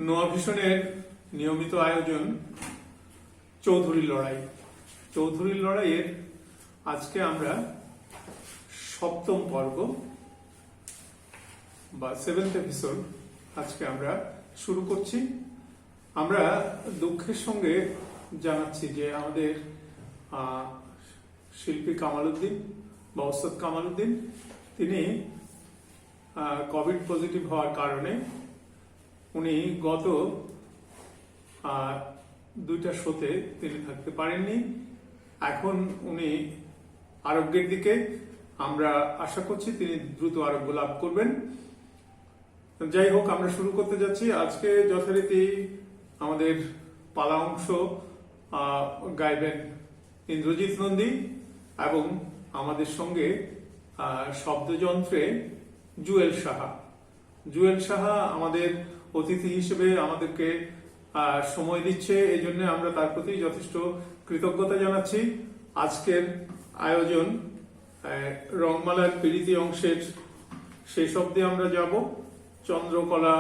নোয়া ভিশনের নিয়মিত আয়োজন চৌধুরীর লড়াই। চৌধুরীর লড়াইয়ের আজকে আমরা সপ্তম পর্ব বা 7th এপিসোড আজকে আমরা শুরু করছি। আমরা দুঃখের সঙ্গে জানাচ্ছি যে আমাদের শিল্পী কামাল উদ্দিন বা ওস্তাদ কামাল উদ্দিন তিনি কোভিড পজিটিভ হওয়ার কারণে উনি গত 2টা শোতে তিনি থাকতে পারেননি। এখন উনি আরোগ্যের দিকে, আমরা আশা করছি তিনি দ্রুত আরোগ্য লাভ করবেন। যাই হোক, আমরা শুরু করতে যাচ্ছি। আজকে যথারীতি আমাদের পালা অংশ গাইবেন ইন্দ্রজিৎ নন্দী এবং আমাদের সঙ্গে শব্দযন্ত্রে জুয়েল সাহা। জুয়েল সাহা আমাদের অতিথি হিসেবে আমাদেরকে সময় দিচ্ছে, এই জন্য আমরা তার প্রতি যথেষ্ট কৃতজ্ঞতা জানাচ্ছি। আজকের আয়োজন রংমালার পীড়িতি অংশের শেষ অব্দি আমরা যাব, চন্দ্রকলা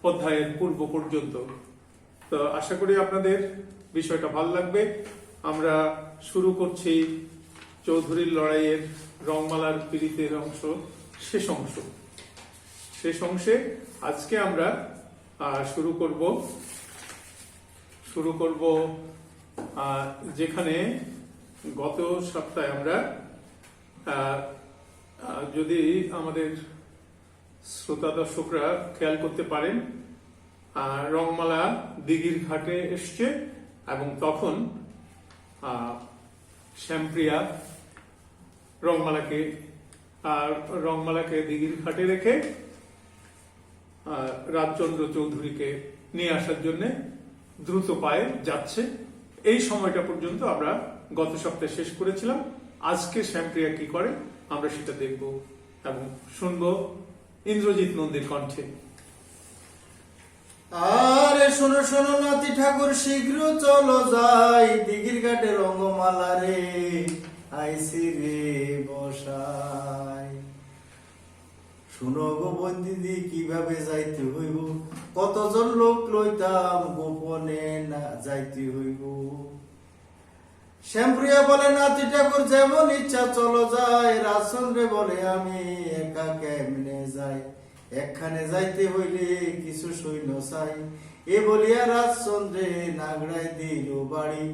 অধ্যায়ের পূর্ব পর্যন্ত। তো আশা করি আপনাদের বিষয়টা ভালো লাগবে। আমরা শুরু করছি চৌধুরীর লড়াইয়ের রংমালার পীড়িতের অংশ, শেষ অংশে আজকে আমরা শুরু করব যেখানে গত সপ্তাহে আমরা যদি আমাদের শ্রোতা দর্শকরা খেয়াল করতে পারেন, রংমালা দিঘির ঘাটে এসছে এবং তখন শ্যামপ্রিয়া রংমালাকে দিঘির ঘাটে রেখে রাজচন্দ্র চৌধুরীকে নিয়ে আসার জন্য দ্রুত পায়ে যাচ্ছে। এই সময়টা পর্যন্ত আমরা গত সপ্তাহে শেষ করেছিলাম। আজকে শ্যামপ্রিয়া কি করে আমরা সেটা দেখব এবং শুনবো ইন্দ্রজিৎ নন্দীর কণ্ঠে। আরে শোনো শোনো নাতি ঠাকুর, শীঘ্র চলো যাই দিঘির ঘাটে রঙ্গমালা রে, আইসি রে বসাই। শুনো গো বন্দিদি কিভাবে যাইতে হইব, কতজন লোক লইতাম গোপনে না যাইতে হইব। শ্যামপ্রিয়া বলে নাতি ঠাকুর যেমন ইচ্ছা চলো যাই, রাজচন্দ্রে বলে আমি একা কেমনে যাই, একখানে যাইতে হইলে কিছু সৈন্য চাই। এ বলিয়া রাজচন্দ্রে নাগড়াই দিল বাড়ি,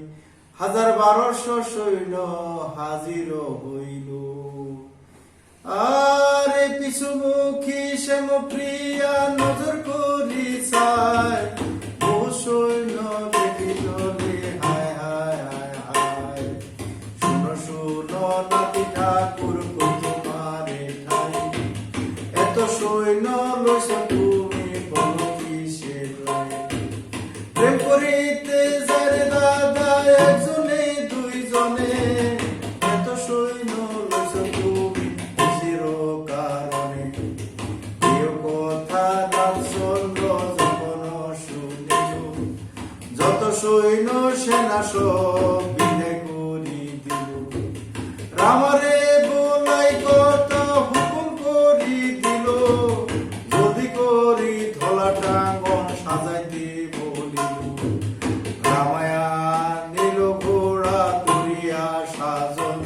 1200 সৈন্য হাজির হইল। আরে পিছুমুখী শ্যামপ্রিয়া নজর করি চাই, বহু সৈন্য দেখিল রে হায় হায় হায় হায়। শুনো শুনো নাতি ঠাকুর তোমারে ঠাই, এত সৈন্য লইছ তুমি বলো কিসের লাই। প্রেম করিতে যারে দাদা একজনে দুইজনে, এত সৈন্য লইছ তুমি কিসের কারণে। এই কথা রাজচন্দ্র যখন শুনিল, যত সৈন্য সেনা সব বিদায় করি দিল। রামারে বলাই কথা হুকুম করি দিল, যদি করি ধলা টাঙ্গন সাজাইতে বলিল। রামায়া নিল ঘোড়া তুলিয়া সাজন,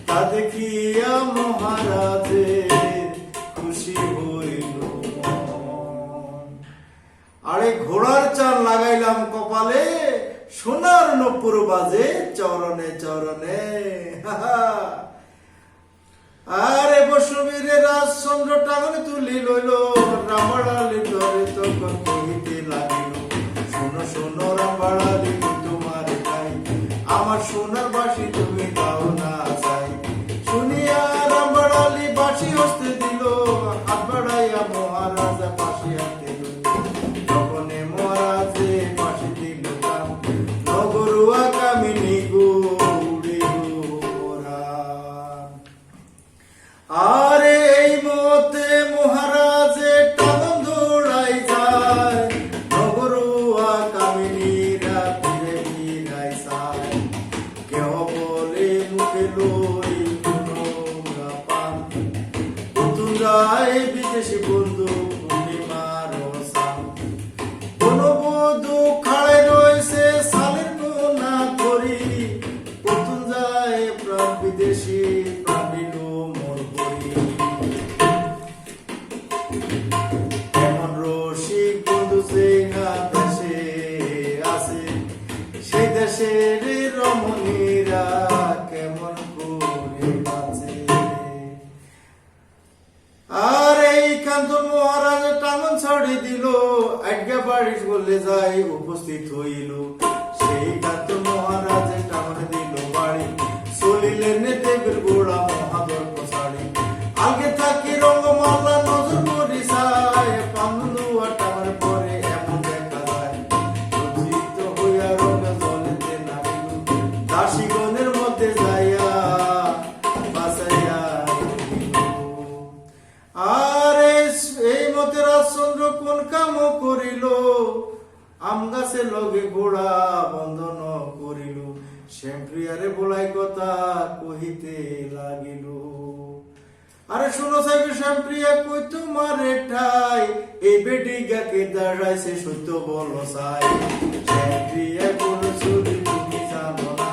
তা দেখিয়া মহারাজে খুশি হইল মন। আরে ঘোড়ার চাল লাগাইলাম কপালে, সোনার নপুর বাজে চরণে চরণে। আরে বসুবীরে রাজচন্দ্র টাঙনে তুলি লইল, রামবাড়ালি ধরে তখন কহিতে লাগিল। শোনো শোনো রামবাড়ালি তোমার গাই, আমার সোনার বাঁশি তুমি দাও না চাই। শুনিয়া রামবাড়ালি বাঁশি হস্তে দিল, হাত বাড়াইয়া মহারাজা বাঁশি হাতে লইল। তখনে মহারাজে বাঁশি দিল কাম, নগরুয়া কামিনী গৌড়ে গোরা। আরে এই মতে মহারাজে টাঙন দৌড়াই যায়, যে না দেশে আছে সেই দেশের রমণীরা কেমন করে বাঁচে। আর এই কান্তন মহারাজ টাঙ্গন ছাড়ি দিল, আজ্ঞা বাড়ির বলে যাই উপস্থিত হইল। সেই কান্তন মহারাজ টাঙ্গন দিল বাড়ি, চলিলেন দেবের গোড়া মহাদর পছাড়ি। আগে থাকি রঙ্গমালা নজর করি সায়, পান্দুয়া টাঙ্গন পরে এমন দেখা যায়। লজ্জিত হইয়া রঙ্গ জলেতে নামিল, দাসীগণের মধ্যে যাইয়া বাসাইয়া রহিল। আর এই মতে রাজচন্দ্র কোন কাম করিল, আম গাছে লগে ঘোড়া বন্ধন করিল। শ্যামপ্রিয়ারে বলাই কথা কহিতে লাগিল। আরে শোনো সাহেব শ্যামপ্রিয়া কই তোমারে ঠাই, এই বেটি গাকে দাঁড়াইছে সত্য বলো সাই। শ্যামপ্রিয়া কোন চুরি তুমি জানো না,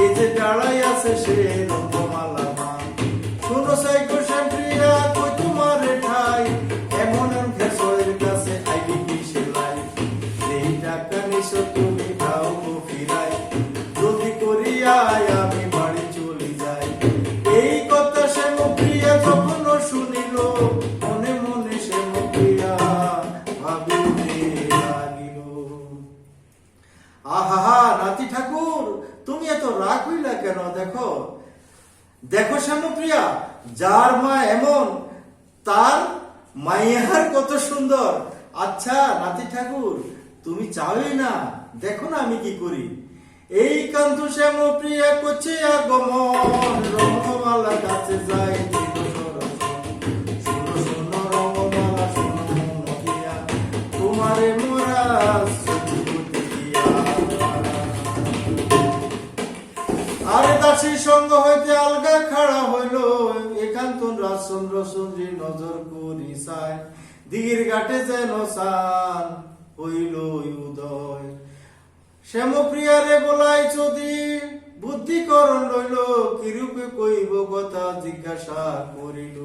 এই যে দাঁড়াই আছে সে রঙ্গমালা মা। শোনো সাহেব শ্যামপ্রিয়া কই তোমারে ঠাই, এমন ঘেসের কাছে আইবি কি সেলাই। এই টাকা নিছো তুমি দাও ফিরাই, যদি করিয়া আমি বাড়ি চলে যাই। এই কথা শ্যামপ্রিয়া যখন শুনিল, মনে মনে শ্যামপ্রিয়া ভাবিতে লাগিল। আহা নাতি ঠাকুর, তুমি এত রাগ হইলা কেন? দেখো দেখো শ্যামপ্রিয়া, যার মা এমন তার মাইয়ার কত সুন্দর। আচ্ছা নাতি ঠাকুর, তুমি চাওই না, দেখো না আমি কি করি। এই কান্ত শ্যামপ্রিয়া করছে আগমন, রঙ্গমালা কাছে যাই শোনো শোনো রঙ্গমালা শোনো নদিয়া, তোমারে মোরা আরে দাসীর সঙ্গ হইতে আলগা খাড়া হইল। একান্ত রাজচন্দ্র সুন্দরী নজর করি চায়, দিঘির ঘাটে যেন সান হইল উদয়। শ্যামপ্রিয়ারে বলাই যদি বুদ্ধিকরণ লইল, কিরূপে কইব কথা জিজ্ঞাসা করিল।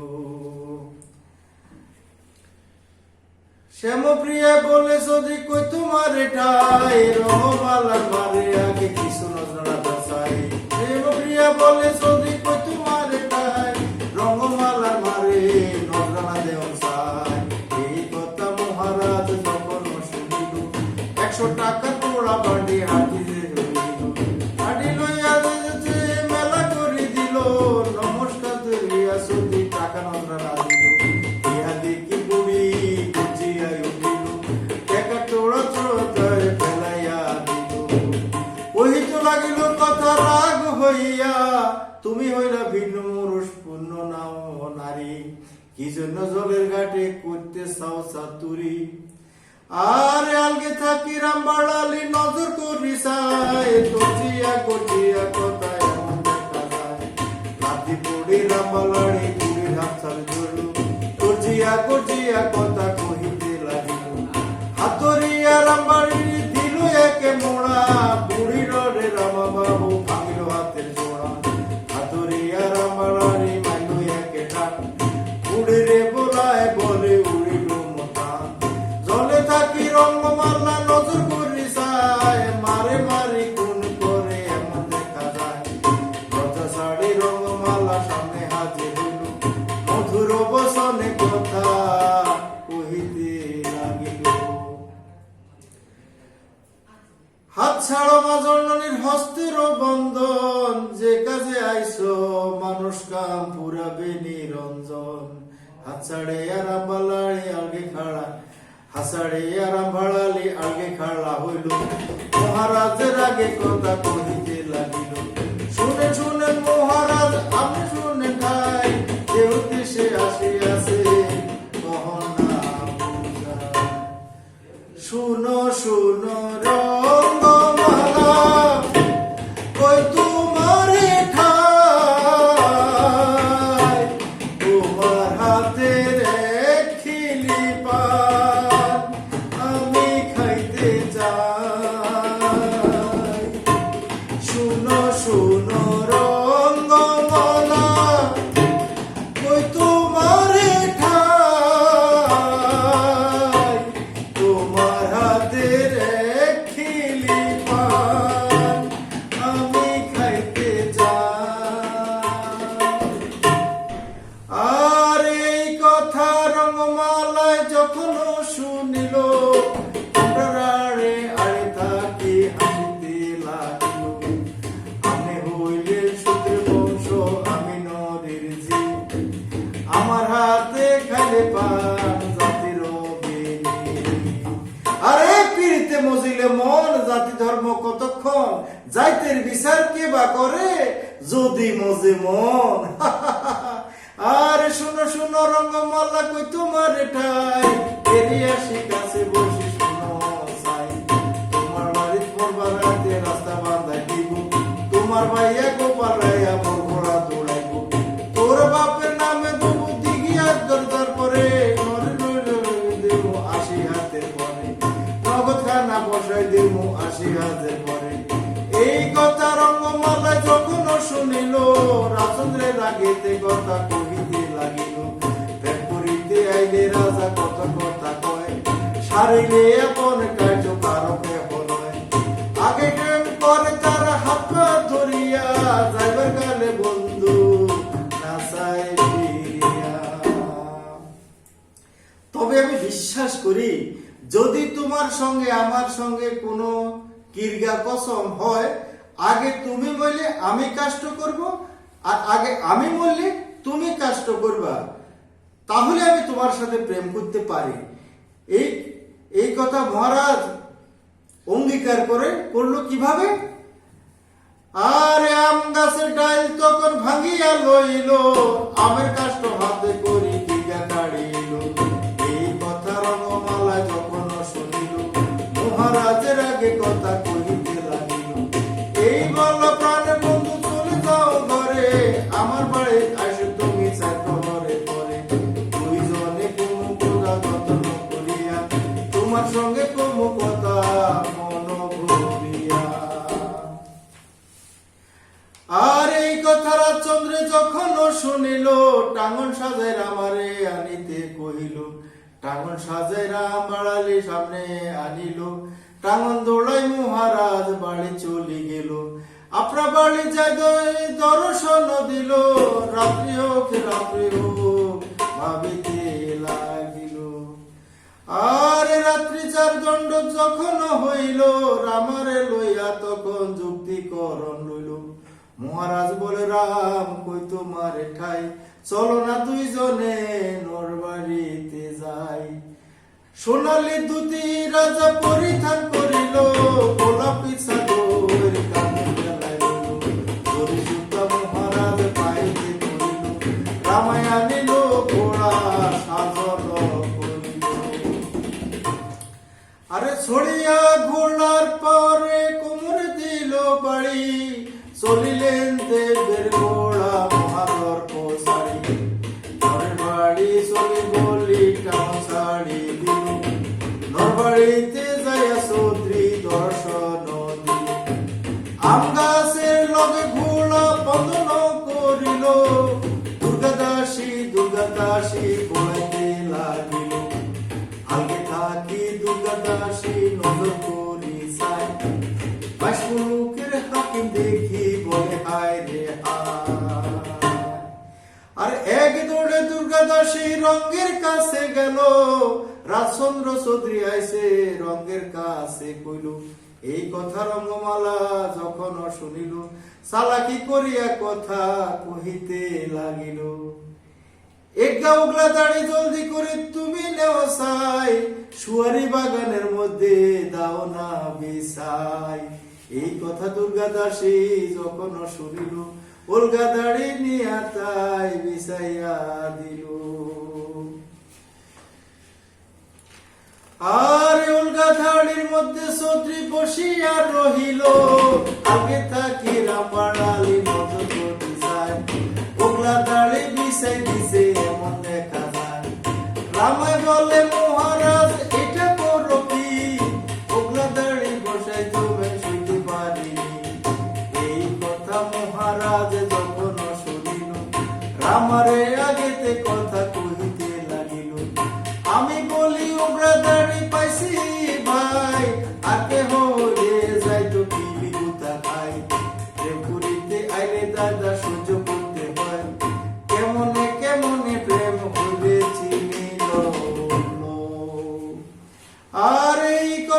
শ্যামপ্রিয়া বলে যদি কই তোমার এটাই, রহমালার মারে আগে কিছু নজরা দশাই। শ্যামপ্রিয়া বলে যদি কই তোমার এটাই, রঙ্গমালার মারে নজরা দেওয়ান সাই। এই কথা মহারাজ যখন শুনিল, 100 টাকা তোড়া বাড়ি হাতিতে হাঁটি লইয়া যে মেলা করে দিল। নমস্কার দিয়া যদি টাকা নজরা না দিল, ইহা দেখি বুড়ি গুজিয়াই উঠিল, টাকা তোড়া তোড়ায় ফেলাইয়া দিল। কহিতে লাগিল কথা রাগ হইয়া, তুমি হইলা ভিন্ন মুরুষ পূর্ণ নাও নারী, কি জন্য জলের ঘাটে করতে চাও চাতুরি। আর আলগে থাকি রামবাড়ালি নজর করি সাই, তজিয়া গজিয়া কথা এমন দেখা যায়। লাঠি পড়ি রামবাড়ালি বুড়ির হাত ছাড় ধরল, তজিয়া গজিয়া কথা কহিতে লাগিল। হাতরিয়া রামবাড়ি দিল একে মোড়া, বুড়ির রে রামা বাবু ভাঙিল হাতের জোড়া। হাতরিয়া রামবাড়ি মাইল একে ডাক, বুড়িরে বলায় বলে উড়িল মোটা। জলে থাকি রঙ্গমালা নজর করি চায়, মারে মারি কোন করে এমন দেখা যায়। লজ্জা শাড়ি রঙ্গমালা সামনে হাজির হইল, মধুর বসনে কথা কহিতে লাগিল। হাত ছাড়ো মা জননীর হস্তের বন্ধন, যে কাজে আইসো মানুষ কাম পুরাবে নিরঞ্জন। হাত ছাড়ে আরাম বালাড়ি আলগে খাড়া, হাসাড়ে আরাম ভাড়ালি আলগে খাড়া হইল। মহারাজের আগে কথা কহিতে লাগিল, শুনে শুনে মহারাজ আপনি শুনে খাই, যে উদ্দেশ্যে আসিয়াছে কহন না বুঝায়। শুনো শুনো রঙ্গমালা, কই তোমারে ঠাই, তোমার হাতে রেখিলি পান আমি খাইতে যাই। শুনো শুনো রঙ্গমালা, কই তোমারে ঠাই, তোমার হাতের এক খিলি পান আমি খাইতে চাই। আর এই কথা রঙমালায় যখন শুনিল, আড়ে আড়ে থাকি হাসিতে লাগিল। আমি হইলে শূদ্র বংশ, আমি নরের জি, আমার হাতে খাইলে পান জাতির বেনি। আরে পীড়িতে মজিলে মন, জাতি ধর্ম কতক্ষণ, যাইতের বিচার কে বা করে যদি মজে মন। আরে শুনো শুনো রঙ্গমালা কই তোমার ঠাই, এরিয়া কাছে বসে শুনো চাই। তোমার বাড়ির পড়বার রাতে রাস্তা বাঁধাই দিব, তোমার ভাইয়া গোপাল রাইয়া মোর ঘোড়া দৌড়াইব। তোর বাপের নামে দেবো দিঘিয়া দরদার পরে, দেব ৮০ হাতের পরে, নগদ খানা বসাই দেব ৮০ হাতের পরে। এই কথা রঙ্গমালায় যখন শুনিল, রাজচন্দ্রের আগেতে কথা কহিতে লাগিল। প্রেম করিতে আইলে রাজা কত কথা কয়, সারিলে আপন কার্য কারকে বলয়। আগে প্রেম করে তারা হাত পা ধরিয়া, যাইবার কালে বন্ধু নাচাই ফিরিয়া। তবে আমি বিশ্বাস করি, যদি তোমার সঙ্গে আমার সঙ্গে কোনো কিরগা কসম হয়, আগে তুমি বললে আমি কাষ্ট করব, আর আগে আমি বললে তুমি কাষ্ট করবা, তাহলে আমি তোমার সাথে প্রেম করতে পারি। এই এই কথা মহারাজ অঙ্গীকার করে করলো কিভাবে? আরে আম গাছের ডাইল তখন ভাঙিয়া লইল, আমের কাষ্ট হাতে করি দিঘা কাড়িল। এই কথা রঙমালা যখন শুনিল, মহারাজের আগে কথা কহিতে লাগিল। এই বল প্রাণ বন্ধু চলে যাও ঘরে, আমার বাড়ি আসে তুমি চাকরে পরে। দুইজনে কোনো কথা যত্ন করিয়া, তোমার সঙ্গে কোনো কথা মন ভরিয়া। আর এই কথা রাজচন্দ্রে যখন শুনিল, টাঙ্গন সাজাই আমারে আনিতে কহিল। টাঙ্গন সাজাই রাম বাড়ালি সামনে আনিল, টাঙ্গন দৌড়াই মহারাজ বাড়ি চলি গেল। আপনার বাড়ি যাই দর্শন দিল, রাত্রি হোক ভাবিতে লাগিল। আর রাত্রি ৪ দণ্ড যখন হইল, রামারে লইয়া তখন যুক্তিকরণ লইল। মহারাজ বলে রাম কই তোমার ঠাই, চলো না দুইজনে নরবাড়িতে যাই। সোনালি দুটি রাজা পরিধান করিল, গোলাপি চাদর কাঁধে ফেলাইল। জরি জুতা মহারাজ পাইতে করিল, রামায় আনিল ঘোড়া সাজন করিল। আরে ছড়িয়া ঘোড়ার পরে কোমরে দিল বাড়ি, চলিলেন দেবের ঘোড়া মহাদর পোসারি। ঘরের বাড়ি চলি বলি টাউন ছাড়ি দিল, নরবাড়িতে যাইয়া চৌধুরী দর্শন দিল। আম গাছের লগে ঘোড়া বন্ধন করিল, দুর্গাদাসী ঘোড়াইতে লাগিল। আগে থাকি দুর্গাদাসী নজর করি চাই, বাসমুখের হাকিম দেখি বলে হায় রে হায়। আর এক দৌড়ে দুর্গাদাসী রঙ্গের কাছে গেল, রাজচন্দ্র চৌধুরী আইসে রঙ্গের কাছে কইল। এই কথা রঙ্গমালা যখন শুনিল, চালাকি করিয়া কথা কহিতে লাগিল। এগা উগলা দাড়ি জলদি করে তুমি নেও চাই, সুয়ারি বাগানের মধ্যে দাও না বিছাই। এই কথা দুর্গাদাসী যখন শুনিল, উলগা দাড়ি নিয়া তাই বিছাইয়া দিল। আর উলগা দাড়ির মধ্যে চৌধুরী বসিয়া রহিল, আগে থাকি রামবাড়ালি নজর করতে যায়। উগলা দাড়ি বিছাই দিছে এমন দেখা যায়। রামায় বলে মহারাজ এটা করো কি, উগলা দাড়ি বসাই তুমি শুইতে পারিনি। এই কথা মহারাজ যখন শুনিল, রামারে আগেতে কথা কহিতে লাগিল। আমি বলি উগলা দাড়ি পাইছি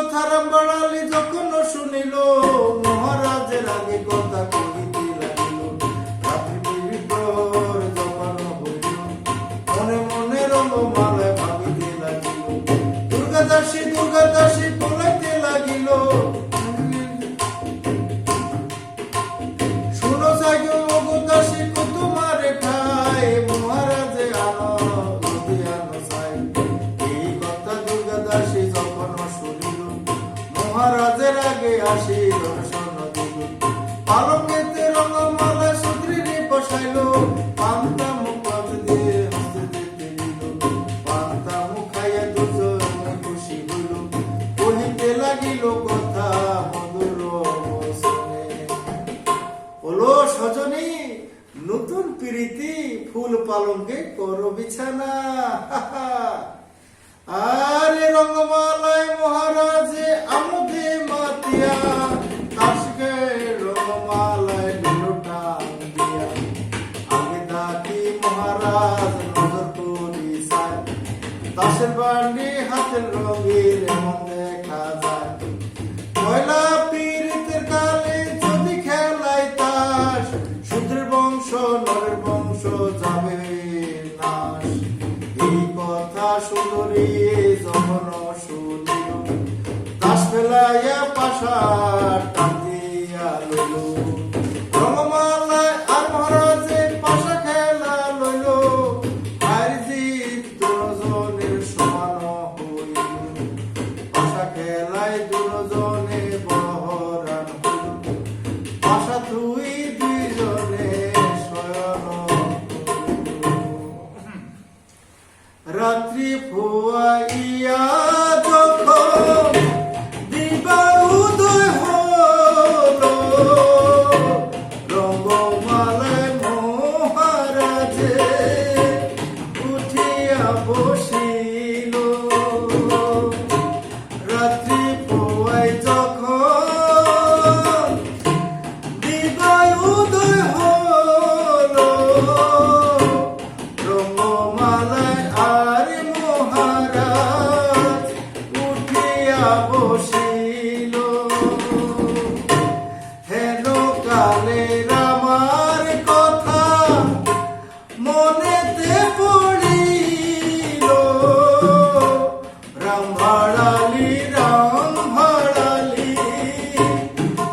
কথা রামবাড়ালি যখন শুনিল মহারাজের আগে কথা কহিতে লাগিল রাত্রি বিপ্রহর যখন হইল মনে মনে রঙ্গমালায় ভাবিতে লাগিল দুর্গাদাসী দুর্গাদাসী বলাইতে লাগিল শুনো সাগো ওগো দাসী তোমারে ঠাই মহারাজে আনো যদি আনো সাই এই কথা দুর্গাদাসী যখন শুনিল মহারাজের আগে আসি দর্শন দিল পালকেতে রঙ্গমালা সুদ্রিনী বসাইল পান্তা মুখ দিয়ে হস্তে দিতে দিল পান্তা মুখ খাইয়া দুজনে খুশি হইল কহিতে লাগিল কথা মধুর বচনে ওলো সজনী নতুন প্রীতি ফুল পালঙ্কে করো বিছানা আরে রঙ্গমালায় মহারাজে আমোদে মাতিয়া তাসকে রঙ্গমালায় বিলোটা দিয়া আগে দাকি মহারাজ নজর করি সাই তাসের বান্ডি হাতের রঙের এমন দেখা যায় পয়লা পীড়িতের কালে যদি খেলায় তাস শূদ্রের বংশ নরের বংশ যাবে নাশ এই কথা সুন্দরী যখন শুনিল তাস ফেলাইয়া পাশা টানিয়া লইল রঙ্গমালায় আর মহারাজে পাশা খেলা লইল আর জিত দুজনের সমান হইল পাশা খেলায় দুজনে বহরান হইল পাশা তুই দুইজনে শয়ন হইল রাত্রি ফুয়াইয়া যখন দিবা উদয় হলো রঙ্গমালায় মহারাজে উঠিয়া বসিল রাত্রি ফুয়াই যখন দিবা উদয় হলো রঙ্গমালায় আর মহারাজ উঠিয়া বসিল হেন কালের আমার কথা মনেতে পড়িল রাম ভাড়ালি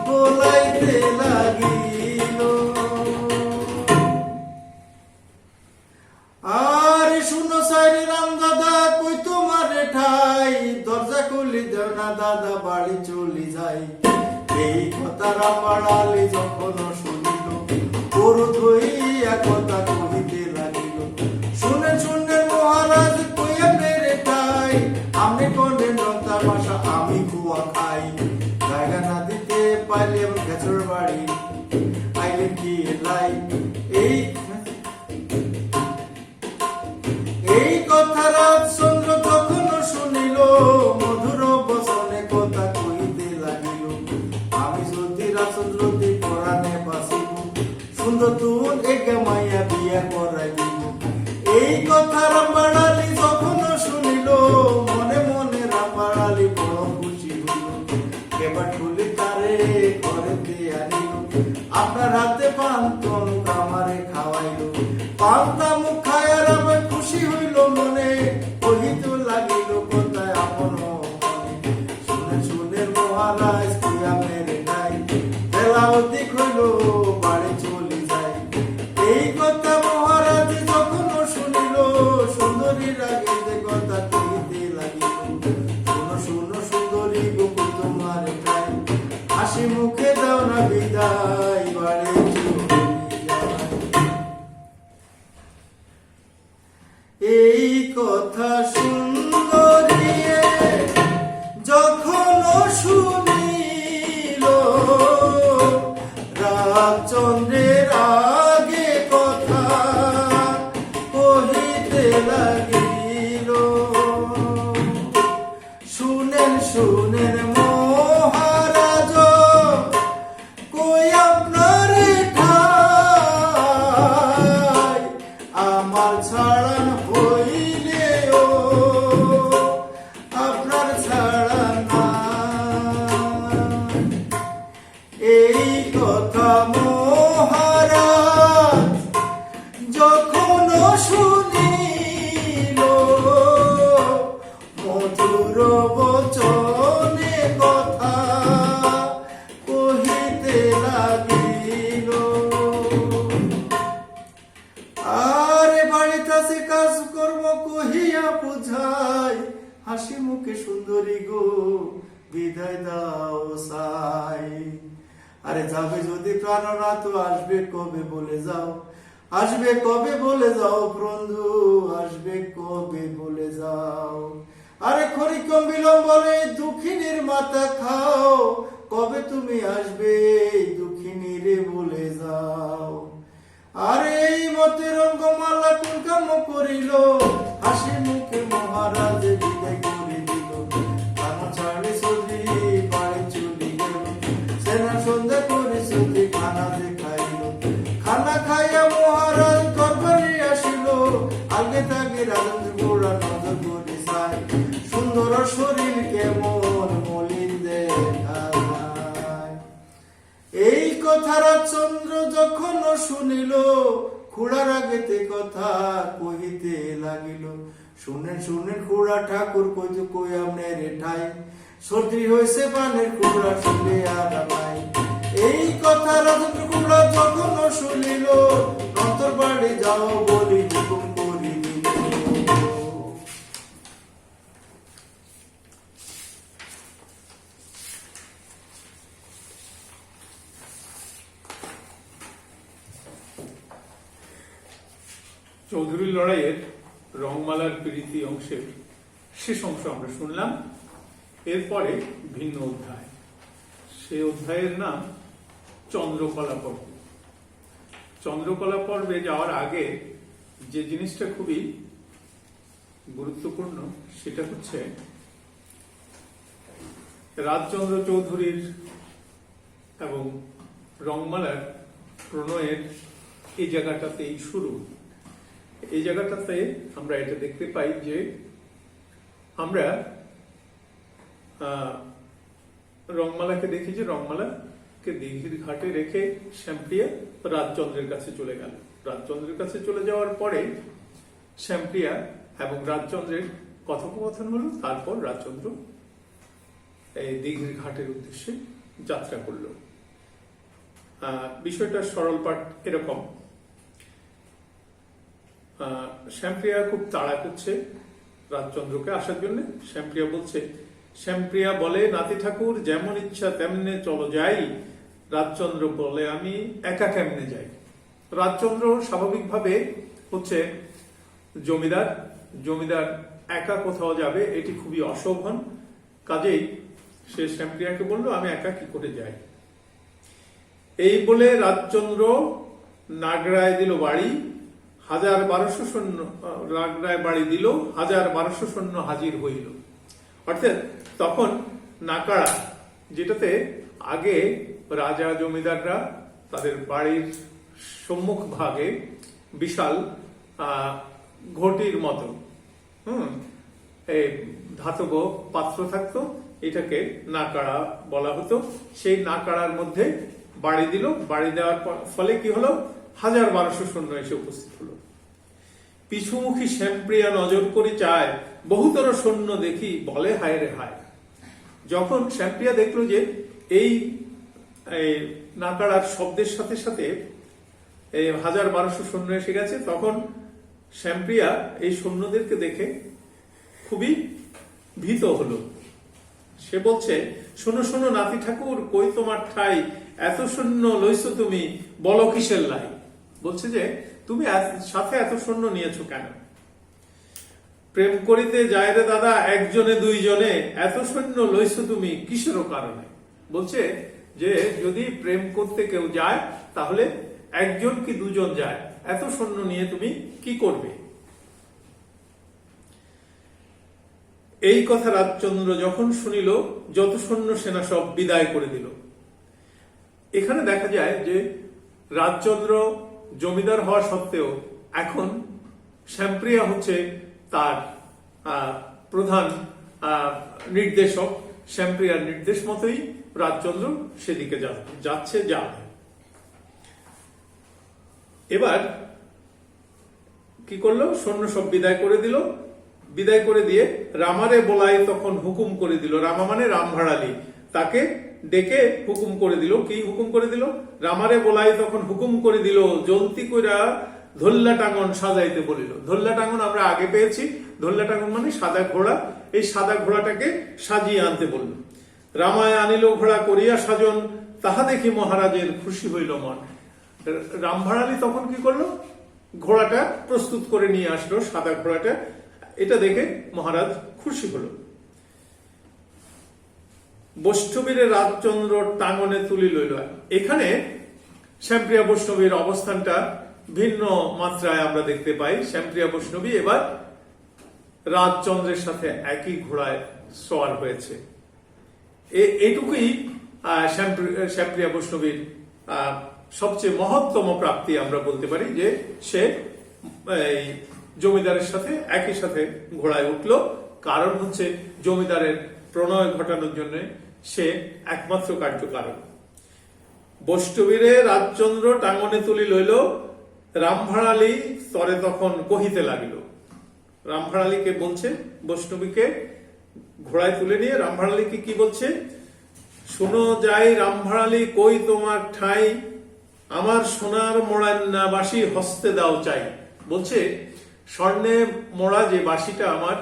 বলাইতে লাগিল আরে শুনো সাইরে রাম দাদা কই তোমারে ঠাই দরজা খুলি দেও না দাদা বাড়ি চলি যাই এই কথা রামবাড়ালি যখন শুনিল গরু ধইয়া কথা কহিতে লাগিল শুনে শুনে মহারাজ কইয়া মেরে ঠাই আমি কোনে নতা ভাষা আমি কুয়া খাই জায়গা না দিতে পাইলে গেছর বাড়ি আইলে কি লাই এই কথা রাজচন্দ্র তখন শুনিল মধুর বচনে কথা কহিতে লাগিল আমি যদি রাজচন্দ্র পরাণে বাসিব সুন্দর তুন একে মাইয়া বিয়া করাই দিব এই কথা রামবাড়ালি যখন শুনিল মনে মনে রামবাড়ালি বড় খুশি হইল এবার ঠুলি তারে ঘরেতে আনিল আপনার হাতে পান্তন আমারে খাওয়াইল পান্তা মুখ খায়া রাম খুশি হইল মনে কহিত লাগিল কোথায় আপন মনে শুনে শুনে মহারাজ তুইয়া মেরে নাই বেলা অধিক হইল বাড়ি চলি যায় এই কথা মহারাজ যখন শুনিল সুন্দরী রাগে যে কথা কহিতে লাগিল শুনো শুনো সুন্দরী গোকুল তোমার খাই হাসি মুখে দাও না বিদায় বাড়ি চলি যায় এই কথা সুন্দরিয়ে যখন শুনিল রামচন্দ্রের আগে কথা কহিতে লাগিল শুনেন শুনেন মহারাজ কই আপনার ঠাই আমার ছাড়ান হইলেও আপনার ছাড়া নাই বিদায় দাও সাই। আরে যাবে যদি প্রাণনাথ আসবে কবে বলে যাও, আসবে কবে বলে যাও বন্ধু, আসবে কবে বলে যাও। আরে ক্ষণিকম বিলম্ব বলে দুঃখিনীর মাথা খাও, কবে তুমি আসবে দুঃখিনীর বলে যাও। আরে এই মতে রঙ্গমালা কোন কাম করিল, হাসি মুখে মহারাজ বিদায় করে দিল। কানা ছাড়ি সজি বাড়ি চলি গেল, সেনা সন্ধ্যা করে সজি খানা দেখাইল। খানা খাইয়া মহারাজ দরবারে আসিল, আগে তাকে রাজেন্দ্র গোড়া নজর করে চায়, সুন্দর শরীর কেমন মলিন দেখা যায়। এই কথা রাজচন্দ্র যখন শুনিল, খুড়ার আগেতে কথা কহিতে লাগিল। শুনেন শুনেন খুড়া ঠাকুর কইতে কই আমনের ঠাই, সর্দি হয়েছে পানের খুড়া শুনে আর নাই। এই কথা রাজেন্দ্র খুড়া যখন শুনিল, অন্তর বাড়ি যাও বলি হুকুম করি দিল। চৌধুরীর লড়াইয়ের রংমালার প্রীতি অংশের শেষ অংশ আমরা শুনলাম। এরপরে ভিন্ন অধ্যায়, সে অধ্যায়ের নাম চন্দ্রকলা পর্ব। চন্দ্রকলা পর্বে যাওয়ার আগে যে জিনিসটা খুবই গুরুত্বপূর্ণ সেটা হচ্ছে রাজচন্দ্র চৌধুরীর এবং রংমালার প্রণয়ের এই জায়গাটাতেই শুরু। এই জায়গাটাতে আমরা এটা দেখতে পাই যে আমরা রংমালাকে দেখি যে রংমালাকে দিঘির ঘাটে রেখে শ্যামপ্রিয়া রাজচন্দ্রের কাছে চলে গেল। রাজচন্দ্রের কাছে চলে যাওয়ার পরে শ্যামপ্রিয়া এবং রাজচন্দ্রের কথোপকথন হলো। তারপর রাজচন্দ্র এই দিঘির ঘাটের উদ্দেশ্যে যাত্রা করল। বিষয়টা সরল পাঠ এরকম, শ্যামপ্রিয়া খুব তাড়া করছে রাজচন্দ্রকে আসার জন্য। শ্যামপ্রিয়া বলছে, শ্যামপ্রিয়া বলে নাতি ঠাকুর যেমন ইচ্ছা তেমনে চলো যাই। রাজচন্দ্র বলে আমি একা কেমনে যাই। রাজচন্দ্র স্বাভাবিকভাবে হচ্ছে জমিদার, জমিদার একা কোথাও যাবে এটি খুবই অশোভন। কাজেই সে শ্যামপ্রিয়াকে বলল আমি একা কি করে যাই। এই বলে রাজচন্দ্র নাগরায় দিল বাড়ি, 1200 সৈন্য নাগরায় বাড়ি দিল, 1200 সৈন্য হাজির হইল। অর্থাৎ তখন নাকাড়া, যেটাতে আগে রাজা জমিদাররা তাদের বাড়ির সম্মুখ ভাগে বিশাল ঘটির মতো এই ধাতব পাত্র থাকতো, এটাকে নাকাড়া বলা হতো। সেই নাকাড়ার মধ্যে বাড়ি দিল। বাড়ি দেওয়ার ফলে কি হলো, 1200 সৈন্য এসে উপস্থিত হলো। পিছুমুখী শ্যামপ্রিয়া নজর করে চায়, বহুতর সৈন্য দেখি বলে হায় রে হায়। যখন শ্যামপ্রিয়া দেখলো যে এই নাকাড়ার শব্দের সাথে সাথে 1200 সৈন্য এসে গেছে, তখন শ্যামপ্রিয়া এই সৈন্যদেরকে দেখে খুবই ভীত হলো। সে বলছে, শোনো শোনো নাতি ঠাকুর, কই তোমার ঠাই, এত সৈন্য লইছো তুমি, বলো কিসের লাই। বলছে যে তুমি সাথে এত সৈন্য নিয়েছো কেন? প্রেম করিতে যায় রে দাদা একজনে দুইজনে, এত সৈন্য লইছো তুমি কিসেরও কারণে। বলছে যে যদি প্রেম করতে কেউ যায় তাহলে একজন কি দুজন যায়, এত সৈন্য নিয়ে তুমি কি করবে। এই কথা রাজচন্দ্র যখন শুনিল, যত সৈন্য সেনা সব বিদায় করে দিল। এখানে দেখা যায় যে রাজচন্দ্র জমিদার হওয়া সত্ত্বেও এখন শ্যামপ্রিয়া হচ্ছে তার প্রধান নির্দেশক। শ্যামপ্রিয়ার নির্দেশ মতোই রাজচন্দ্র সেদিকে যাচ্ছে। এবার কি করলো, সৈন্য সব বিদায় করে দিল। বিদায় করে দিয়ে রামারে বলাই তখন হুকুম করে দিল। রামা মানে রামভাড়ালি, তাকে ডেকে হুকুম করে দিল। কি হুকুম করে দিল? রামারে বলাই তখন হুকুম করে দিল, জলতি কইরা ধল্লা টাঙ্গন সাজাইতে বলিল। ধল্লা টাঙ্গন আমরা আগে পেয়েছি। ধল্লা টাঙ্গন মানে সাদা ঘোড়া। এই সাদা ঘোড়াটাকে সাজিয়ে আনতে বলল। রামায় আনিল ঘোড়া করিয়া সাজন, তাহা দেখি মহারাজের খুশি হইল মন। রামভাড়ালি তখন কি করলো, ঘোড়াটা প্রস্তুত করে নিয়ে আসলো, সাদা ঘোড়াটা। এটা দেখে মহারাজ খুশি হলো। বৈষ্ণবীরে রাজচন্দ্র টাঙ্গনে তুলি লইল। এখানে শ্যামপ্রিয়া বৈষ্ণবীর অবস্থানটা ভিন্ন মাত্রায় আমরা দেখতে পাই। শ্যামপ্রিয়া বৈষ্ণবী এবার রাজচন্দ্রের সাথে একই ঘোড়ায় সওয়ার হয়েছে। এইটুকুই শ্যামপ্রিয়া বৈষ্ণবীর সবচেয়ে মহত্তম প্রাপ্তি আমরা বলতে পারি, যে সে এই জমিদারের সাথে একই সাথে ঘোড়ায় উঠলো। কারণ হচ্ছে জমিদারের প্রণয় ঘটানোর জন্য সে একমাত্র কার্যকারণ। বৈষ্ণবীরে রাজচন্দ্র টাঙ্গনে তুলি লইল, রামভাড়ালি স্তরে তখন কহিতে লাগিল। রামভাড়ালিকে বলছে, বৈষ্ণবীকে ঘোড়ায় তুলে নিয়ে রামভাড়ালিকে কি বলছে, শুনো যাই রামভাড়ালি কই তোমার ঠাই, আমার সোনার মোড়ান্না বাঁশি হস্তে দাও চাই। বলছে স্বর্ণে মোড়া যে বাঁশিটা, আমার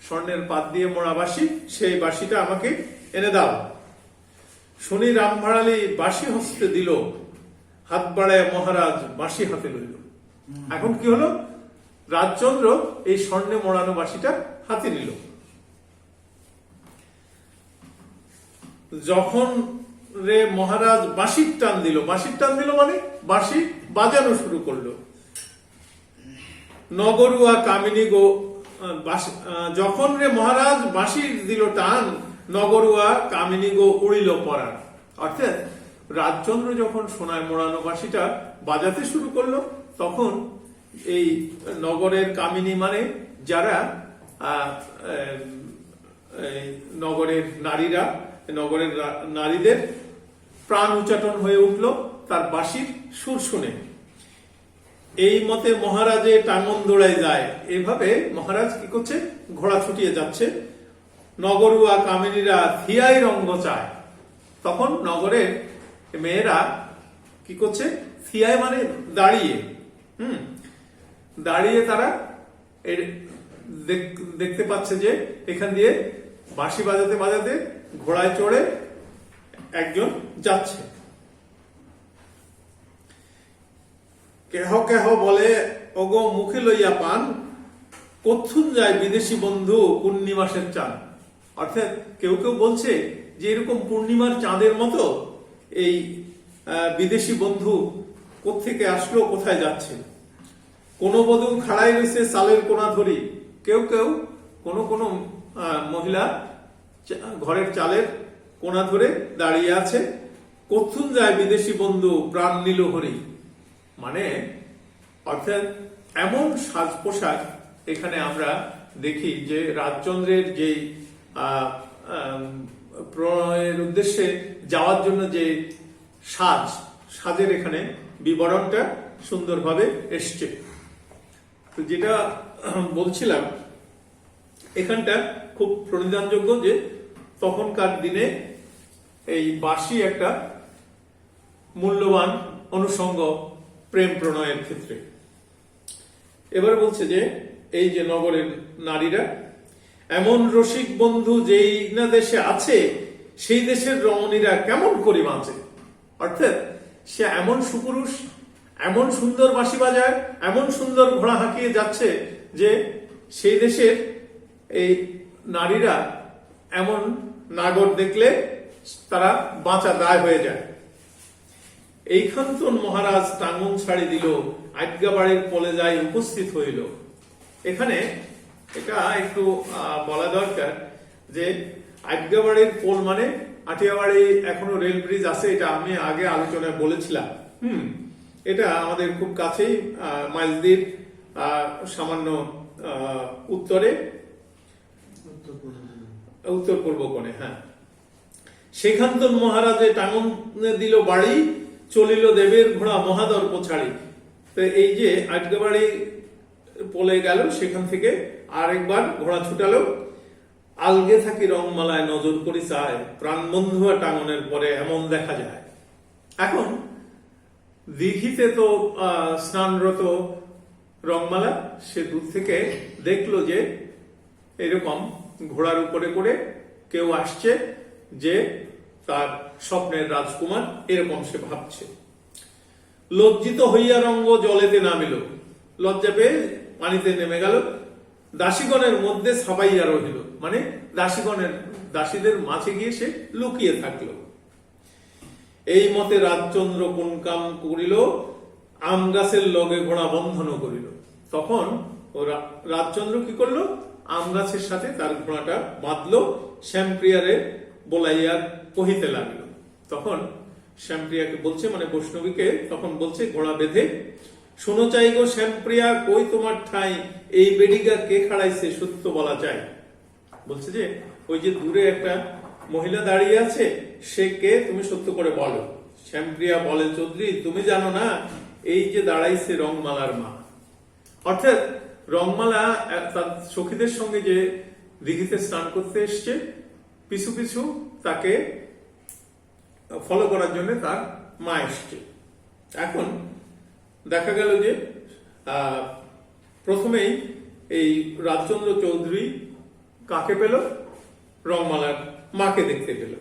স্বর্ণের পাত দিয়ে মোড়া বাঁশি, সেই বাঁশিটা আমাকে এনে দাও। শুনি রামভাড়ালি বাঁশি হস্তে দিল, হাত বাড়ায় মহারাজ বাঁশি হাতে লইল। এখন কি হলো, রাজচন্দ্র এই স্বর্ণে মোড়ানো বাঁশিটা হাতে নিল। যখন রে মহারাজ বাঁশির টান দিল, বাঁশির টান দিল মানে বাঁশি বাজানো শুরু করলো। নগরুয়া কামিনী গো, যখন রে মহারাজ বাঁশি দিল টান, নগরুয়া কামিনী গো উড়িল পরাণ। অর্থাৎ রাজচন্দ্র যখন সোনায় মোড়ানো বাঁশিটা বাজাতে শুরু করলো, তখন এই নগরের কামিনী মানে যারা নগরের নারীরা, নগরের নারীদের প্রাণ উচ্চাটন হয়ে উঠল তার বাঁশির সুর শুনে। এই মতে মহারাজে টাঙ্গন দৌড়ায় যায়। এইভাবে মহারাজ কি করছে, ঘোড়া ছুটিয়ে যাচ্ছে। নগরুয়া কামিনীরা থিয়াই রঙ্গ চায়। তখন নগরের মেয়েরা কি করছে, থিয়াই মানে দাঁড়িয়ে, দাঁড়িয়ে তারা দেখতে পাচ্ছে যে এখান দিয়ে বাঁশি বাজাতে বাজাতে ঘোড়ায় চড়ে একজন যাচ্ছে। কেহ কেহ বলে ওগো মুখে লইয়া পান, কথুন যায় বিদেশি বন্ধু পূর্ণিমাসের চাঁদ। অর্থাৎ কেউ কেউ বলছে যে এরকম পূর্ণিমার চাঁদের মতো এই বিদেশি বন্ধু কোত্থেকে আসলো, কোথায় যাচ্ছে। কোন বধূ খাড়াই রয়েছে চালের কোনা ধরি। কেউ কেউ কোন মহিলা ঘরের চালের কোনা ধরে দাঁড়িয়ে আছে। কথুন যায় বিদেশি বন্ধু প্রাণ নিল হরি। মানে অর্থাৎ এমন সাজ পোশাক এখানে আমরা দেখি যে রাজচন্দ্রের যে প্রণয়ের উদ্দেশ্যে যাওয়ার জন্য যে সাজের এখানে বিবরণটা সুন্দরভাবে এসছে। তো যেটা বলছিলাম, এখানটা খুব প্রণিধানযোগ্য যে তখনকার দিনে এই বাঁশি একটা মূল্যবান অনুষঙ্গ প্রেম প্রণয়ের ক্ষেত্রে। এবার বলছে যে এই যে নগরের নারীরা, এমন রসিক বন্ধু যেই না দেশে আছে, সেই দেশের রমণীরা কেমন করি বাঁচে। অর্থাৎ সে এমন সুপুরুষ, এমন সুন্দর বাঁশি বাজায়, এমন সুন্দর ঘোড়া হাঁকিয়ে যাচ্ছে যে সেই দেশের এই নারীরা এমন নাগর দেখলে তারা বাঁচা দায় হয়ে যায়। এইখান্তন মহারাজ টাঙ্গন ছাড়ি দিল, আজ্ঞা বাড়ির পলে যায় উপস্থিত হইল। এখানে এটা একটু বলা দরকার যে আজ্ঞা বাড়ির পোল মানে আটিয়াবাড়ি এখনো রেল ব্রিজ আছে, এটা আমি আগে আলোচনায় বলেছিলাম। এটা আমাদের খুব কাছেই, মাইলদির সামান্য উত্তরে, উত্তর পূর্ব কোণে। হ্যাঁ, সেখান্তন মহারাজে টাঙ্গন দিল বাড়ি, চলিল দেবের ঘোড়া মহাদর্প ছাড়ি। তো এই যে আটগাবাড়ি পলে গেল, সেখান থেকে আরেকবার ঘোড়া ছুটালো। আলগে থাকি রংমালায় নজর করি চায়, প্রাণবন্ধুয়া টাঙ্গনের পরে এমন দেখা যায়। এখন দিঘিতে তো স্নানরত রংমালা, সে দূর থেকে দেখলো যে এরকম ঘোড়ার উপরে করে কেউ আসছে, যে তার স্বপ্নের রাজকুমার, এরকম সে ভাবছে। লজ্জিত হইয়া রঙ্গ জলেতে নামিল, লজ্জা পেয়ে পানিতে নেমে গেল। দাসীগণের মধ্যে ছাপাইয়া রহিল, মানে দাসীদের মাঝে গিয়ে সে লুকিয়ে থাকলো। এই মতে রাজচন্দ্র কোন কাম করিল, আম গাছের লগে ঘোড়া বন্ধন করিল। তখন রাজচন্দ্র কি করলো, আম গাছের সাথে তার ঘোড়াটা বাঁধলো, শ্যামপ্রিয়ারে বলাইয়া কহিতে লাগলো। তখন শ্যামপ্রিয়াকে বলছে, মানে বৈষ্ণবীকে তখন বলছে ঘোড়া বেঁধে, শুনো চাই গো শ্যামপ্রিয়া, কই তোমার ঠাই, এই বেডিগা কে খাড়াইছে সত্য বলা চাই। বলছে যে ওই যে দূরে একটা মহিলা দাঁড়িয়ে আছে, সে কে তুমি সত্য করে বলো। শ্যামপ্রিয়া বলে, চৌধুরী তুমি জানো না, এই যে দাঁড়াইছে রংমালার মা। অর্থাৎ রংমালা তার সখীদের সঙ্গে যে দিঘিতে স্নান করতে এসছে, পিছু পিছু তাকে ফলো করার জন্য তার মা এসছে। এখন দেখা গেল যে প্রথমেই এই রাজচন্দ্র চৌধুরী কাকে পেল, রংমালার মাকে দেখতে পেল।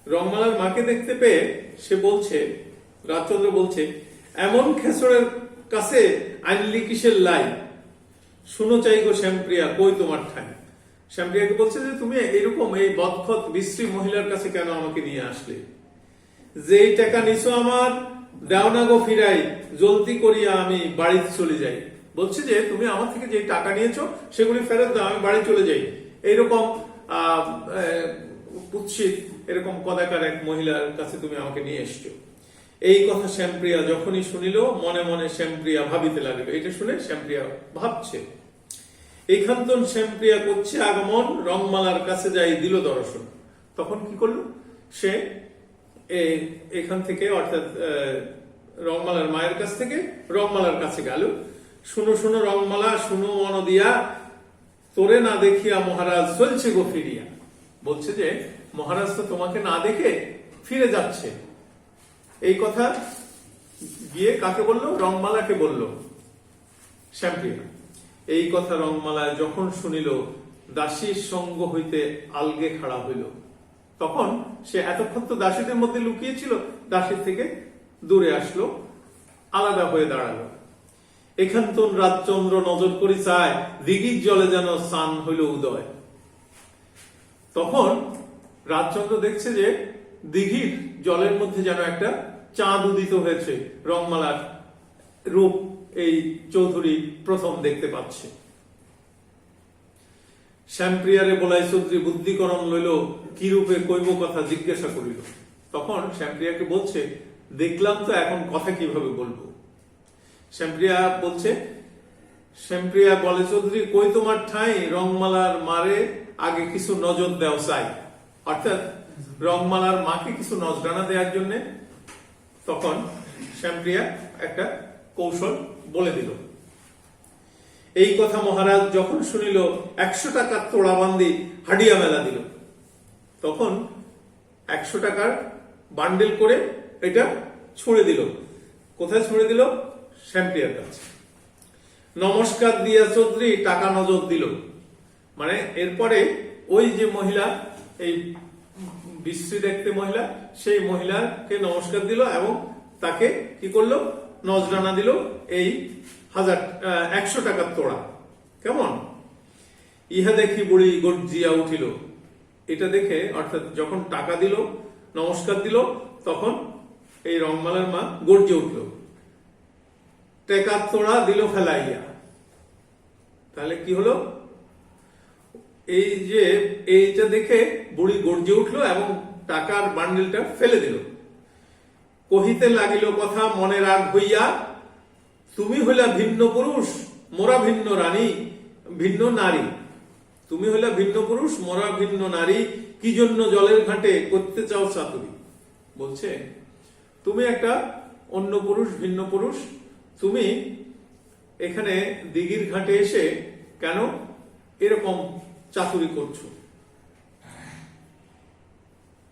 রংমালার মাকে দেখতে পেয়ে সে বলছে, রাজচন্দ্র বলছে, এমন খেসরের কাছে আনলি কিসের লাই, শুনো চাই গো শ্যামপ্রিয়া, কই তোমার ঠাই। শ্যামপ্রিয়াকে বলছে যে তুমি এরকম এই বদখত বিশ্রী মহিলার কাছে কেন আমাকে নিয়ে আসলে, যেই টাকা নিছো আমার দাও না গো ফিরাই, জলদি করিয়া আমি বাড়িতে চলে যাই। বলছে যে তুমি আমার থেকে যে টাকা নিয়েছো সেগুলি ফেরত দাও, আমি বাড়ি চলে যাই। এইরকম কুৎসিত এরকম কদাকার এক মহিলার কাছে তুমি আমাকে নিয়ে এসছো। এই কথা শ্যামপ্রিয়া যখনই শুনিল, মনে মনে শ্যামপ্রিয়া ভাবিতে লাগিল। এটা শুনে শ্যামপ্রিয়া ভাবছে, এইখান্তন শ্যামপ্রিয়া করছে আগমন, রংমালার কাছে যাই দিল দর্শন। তখন কি করলো সে, এখান থেকে অর্থাৎ রংমালার মায়ের কাছ থেকে রংমালার কাছে গেল। শুনো শুনো রংমালা, শুনো মন দিয়া, তোরে না দেখিয়া মহারাজ চলছে গো ফিরিয়া। বলছে যে মহারাজ তো তোমাকে না দেখে ফিরে যাচ্ছে। এই কথা গিয়ে কাকে বললো, রংমালাকে বলল শ্যামপ্রিয়া। এই কথা রংমালা যখন শুনিল, দাসীর সঙ্গ হইতে আলগে খাড়া হইল। তখন সে এতক্ষণ তো দাসীদের মধ্যে লুকিয়েছিল, দাসীর থেকে দূরে আসলো, আলাদা হয়ে দাঁড়ালো। এখানতন রাজচন্দ্র নজর করি চায়, দিঘির জলে যেন স্নান হইল উদয়। তখন রাজচন্দ্র দেখছে যে দিঘির জলের মধ্যে যেন একটা চাঁদ উদিত হয়েছে, রংমালার রূপ এই চৌধুরী প্রথম দেখতে পাচ্ছে। শ্যামপ্রিয়ারে বলাই চৌধুরী বুদ্ধিকরণ লইল, কি রূপে কইব কথা জিজ্ঞাসা করিল। তখন শ্যামপ্রিয়াকে বলছে, দেখলাম তো এখন কথা কিভাবে বলবো। শ্যামপ্রিয়া বলছে, শ্যামপ্রিয়া বলে, চৌধুরী কই তোমার ঠাই, রংমালার মারে আগে কিছু নজর দেও চাই। অর্থাৎ রংমালার মাকে কিছু নজরানা দেওয়ার জন্য তখন শ্যামপ্রিয়া একটা কৌশল বলে দিল। এই কথা মহারাজ যখন শুনিল, 100 টাকার তোড়া বান্দি হাডিয়া মেলা দিল। তখন 100 টাকার বান্ডেল করে এটা ছুঁড়ে দিল। কোথায় ছুঁড়ে দিল? শ্যামপ্রিয়ার কাছে। নমস্কার দিয়া চৌধুরী টাকা নজর দিল। মানে এরপরে ওই যে মহিলা, এই বিশ্রী দেখতে মহিলা, সেই মহিলাকে নমস্কার দিল এবং তাকে কি করলো, নজরানা দিল এই 100 টাকার তোড়া। কেমন? ইহা দেখি বুড়ি গর্জিয়া উঠিল। এটা দেখে, অর্থাৎ যখন টাকা দিল, নমস্কার দিল, তখন এই রংমালার মা গর্জে উঠল। টেকার তোড়া দিল ফেলাইয়া। তাহলে কি হলো, এই যে এইটা দেখে বুড়ি গর্জে উঠলো এবং টাকার বান্ডেলটা ফেলে দিল। কহিতে লাগিল কথা মনে রাগ হইয়া, তুমি হইলা ভিন্ন পুরুষ, মোরা ভিন্ন রানী, ভিন্ন নারী। তুমি হইলা ভিন্ন পুরুষ, মোরা ভিন্ন নারী, কি জন্য জলের ঘাটে করতে চাও চাতুরি। বলছে তুমি একটা অন্য পুরুষ, ভিন্ন পুরুষ, তুমি এখানে দিঘির ঘাটে এসে কেন এরকম চাতুরি করছো।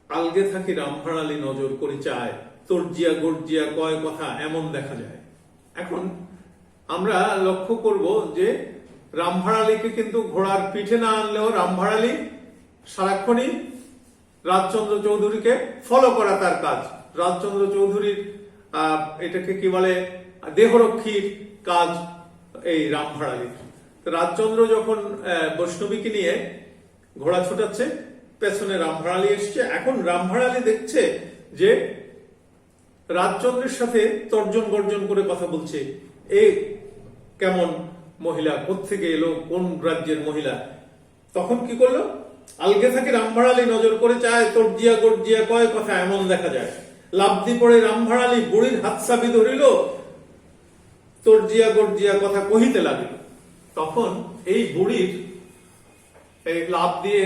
আলগে থাকি রামভাড়ালি নজর করি চায়, তর্জিয়া গর্জিয়া কয় কথা এমন দেখা যায়। এখন আমরা লক্ষ্য করব যে রামভাড়ালিকে কিন্তু ঘোড়ার পিঠে না আনলেও রামভাড়ালি সারাক্ষণই রাজচন্দ্র চৌধুরীকে ফলো করা তার কাজ। রাজচন্দ্র চৌধুরীর এটাকে কি বলে, দেহরক্ষীর কাজ এই রামভাড়ালির। রাজচন্দ্র যখন বৈষ্ণবীকে নিয়ে ঘোড়া ছোটাচ্ছে, পেছনে রামভাড়ালি এসছে। এখন রামভাড়ালি দেখছে যে রাজচন্দ্রের সাথে তর্জন গর্জন করে কথা বলছে, এ কেমন মহিলা, কোত্থেকে এলো, কোন রাজ্যের মহিলা। তখন কি করলো, আলগে থেকে রামভাড়ালি নজর করে চায়, তর্জিয়া গর্জিয়া কয় কথা এমন দেখা যায়। লাফদি পড়ে রামভাড়ালি বুড়ির হাত চাবি ধরিল, তর্জিয়া গর্জিয়া কথা কহিতে লাগিল। তখন এই বুড়ির এই লাফ দিয়ে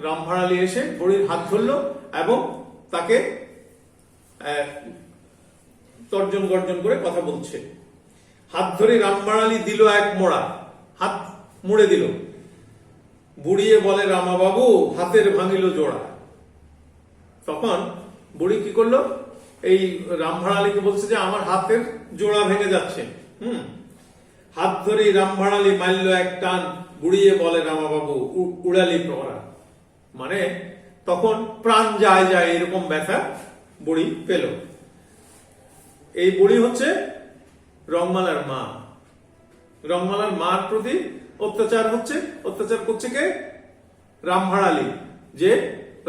রামভাড়ালি এসে বুড়ির হাত ধরলো এবং তাকে তর্জন গর্জন করে কথা বলছে। হাত ধরে রামভাড়ালি দিল এক মোড়া, হাত মুড়ে দিল। বুড়িয়ে বলে, রামা বাবু হাতের ভাঙিল জোড়া। তখন বুড়ি কি করলো, এই রামভাড়ালিকে বলছে যে আমার হাতের জোড়া ভেঙে যাচ্ছে। হাত ধরে রামভাড়ালি মারল এক টান, বুড়িয়ে বলে, রামা বাবু উড়ালি পড়া। মানে তখন প্রাণ যায় যায় এরকম ব্যথা বুড়ি পেল। এই বুড়ি হচ্ছে রংমালার মা। রংমালার মার প্রতি অত্যাচার হচ্ছে, অত্যাচার করছে কে, রামভাড়ালি, যে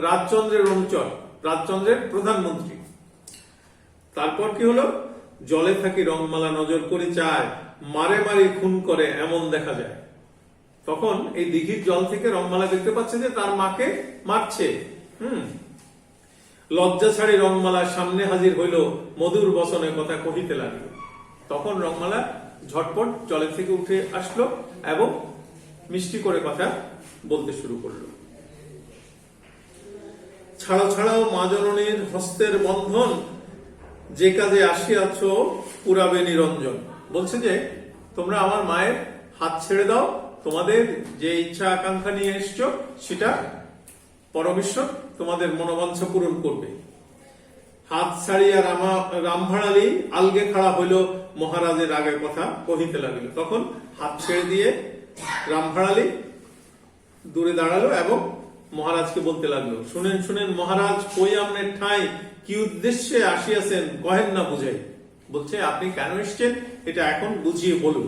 রাজচন্দ্রের অনুচর, রাজচন্দ্রের প্রধানমন্ত্রী। তারপর কি হলো, জলে থাকি রংমালা নজর করে চায়, মারে মারে খুন করে এমন দেখা যায়। তখন এই দিঘির জল থেকে রংমালা দেখতে পাচ্ছে যে তার মাকে মারছে। লজ্জা ছাড়ি রংমালার সামনে হাজির হইল, মধুর বচনে কথা কহিতে লাগিল। তখন রংমালা ঝটপট জলের থেকে উঠে আসলো এবং মিষ্টি করে কথা বলতে শুরু করলো। ছাড়ো ছাড়াও মা জননীর হস্তের বন্ধন, যে কাজে আসিয়াছ পুরাবে নিরঞ্জন। বলছে যে তোমরা আমার মায়ের হাত ছেড়ে দাও, তোমাদের যে ইচ্ছা আকাঙ্ক্ষা নিয়ে এসছো সেটা পরমেশ্বর তোমাদের মনোবাঞ্ছা পূরণ করবে। হাত ছাড়িয়া রামভাড়ালি আলগে খাড়া হইল, মহারাজের আগে কথা কহিতে লাগিল। তখন হাত ছেড়ে দিয়ে রামভাড়ালি দূরে দাঁড়ালো এবং মহারাজকে বলতে লাগলো, শুনেন শুনেন মহারাজ, কই আমনের ঠাঁই, কি উদ্দেশ্যে আসিয়াছেন কহেন না বুঝাই। বলছে আপনি কেন এসছেন এটা এখন বুঝিয়ে বলুন।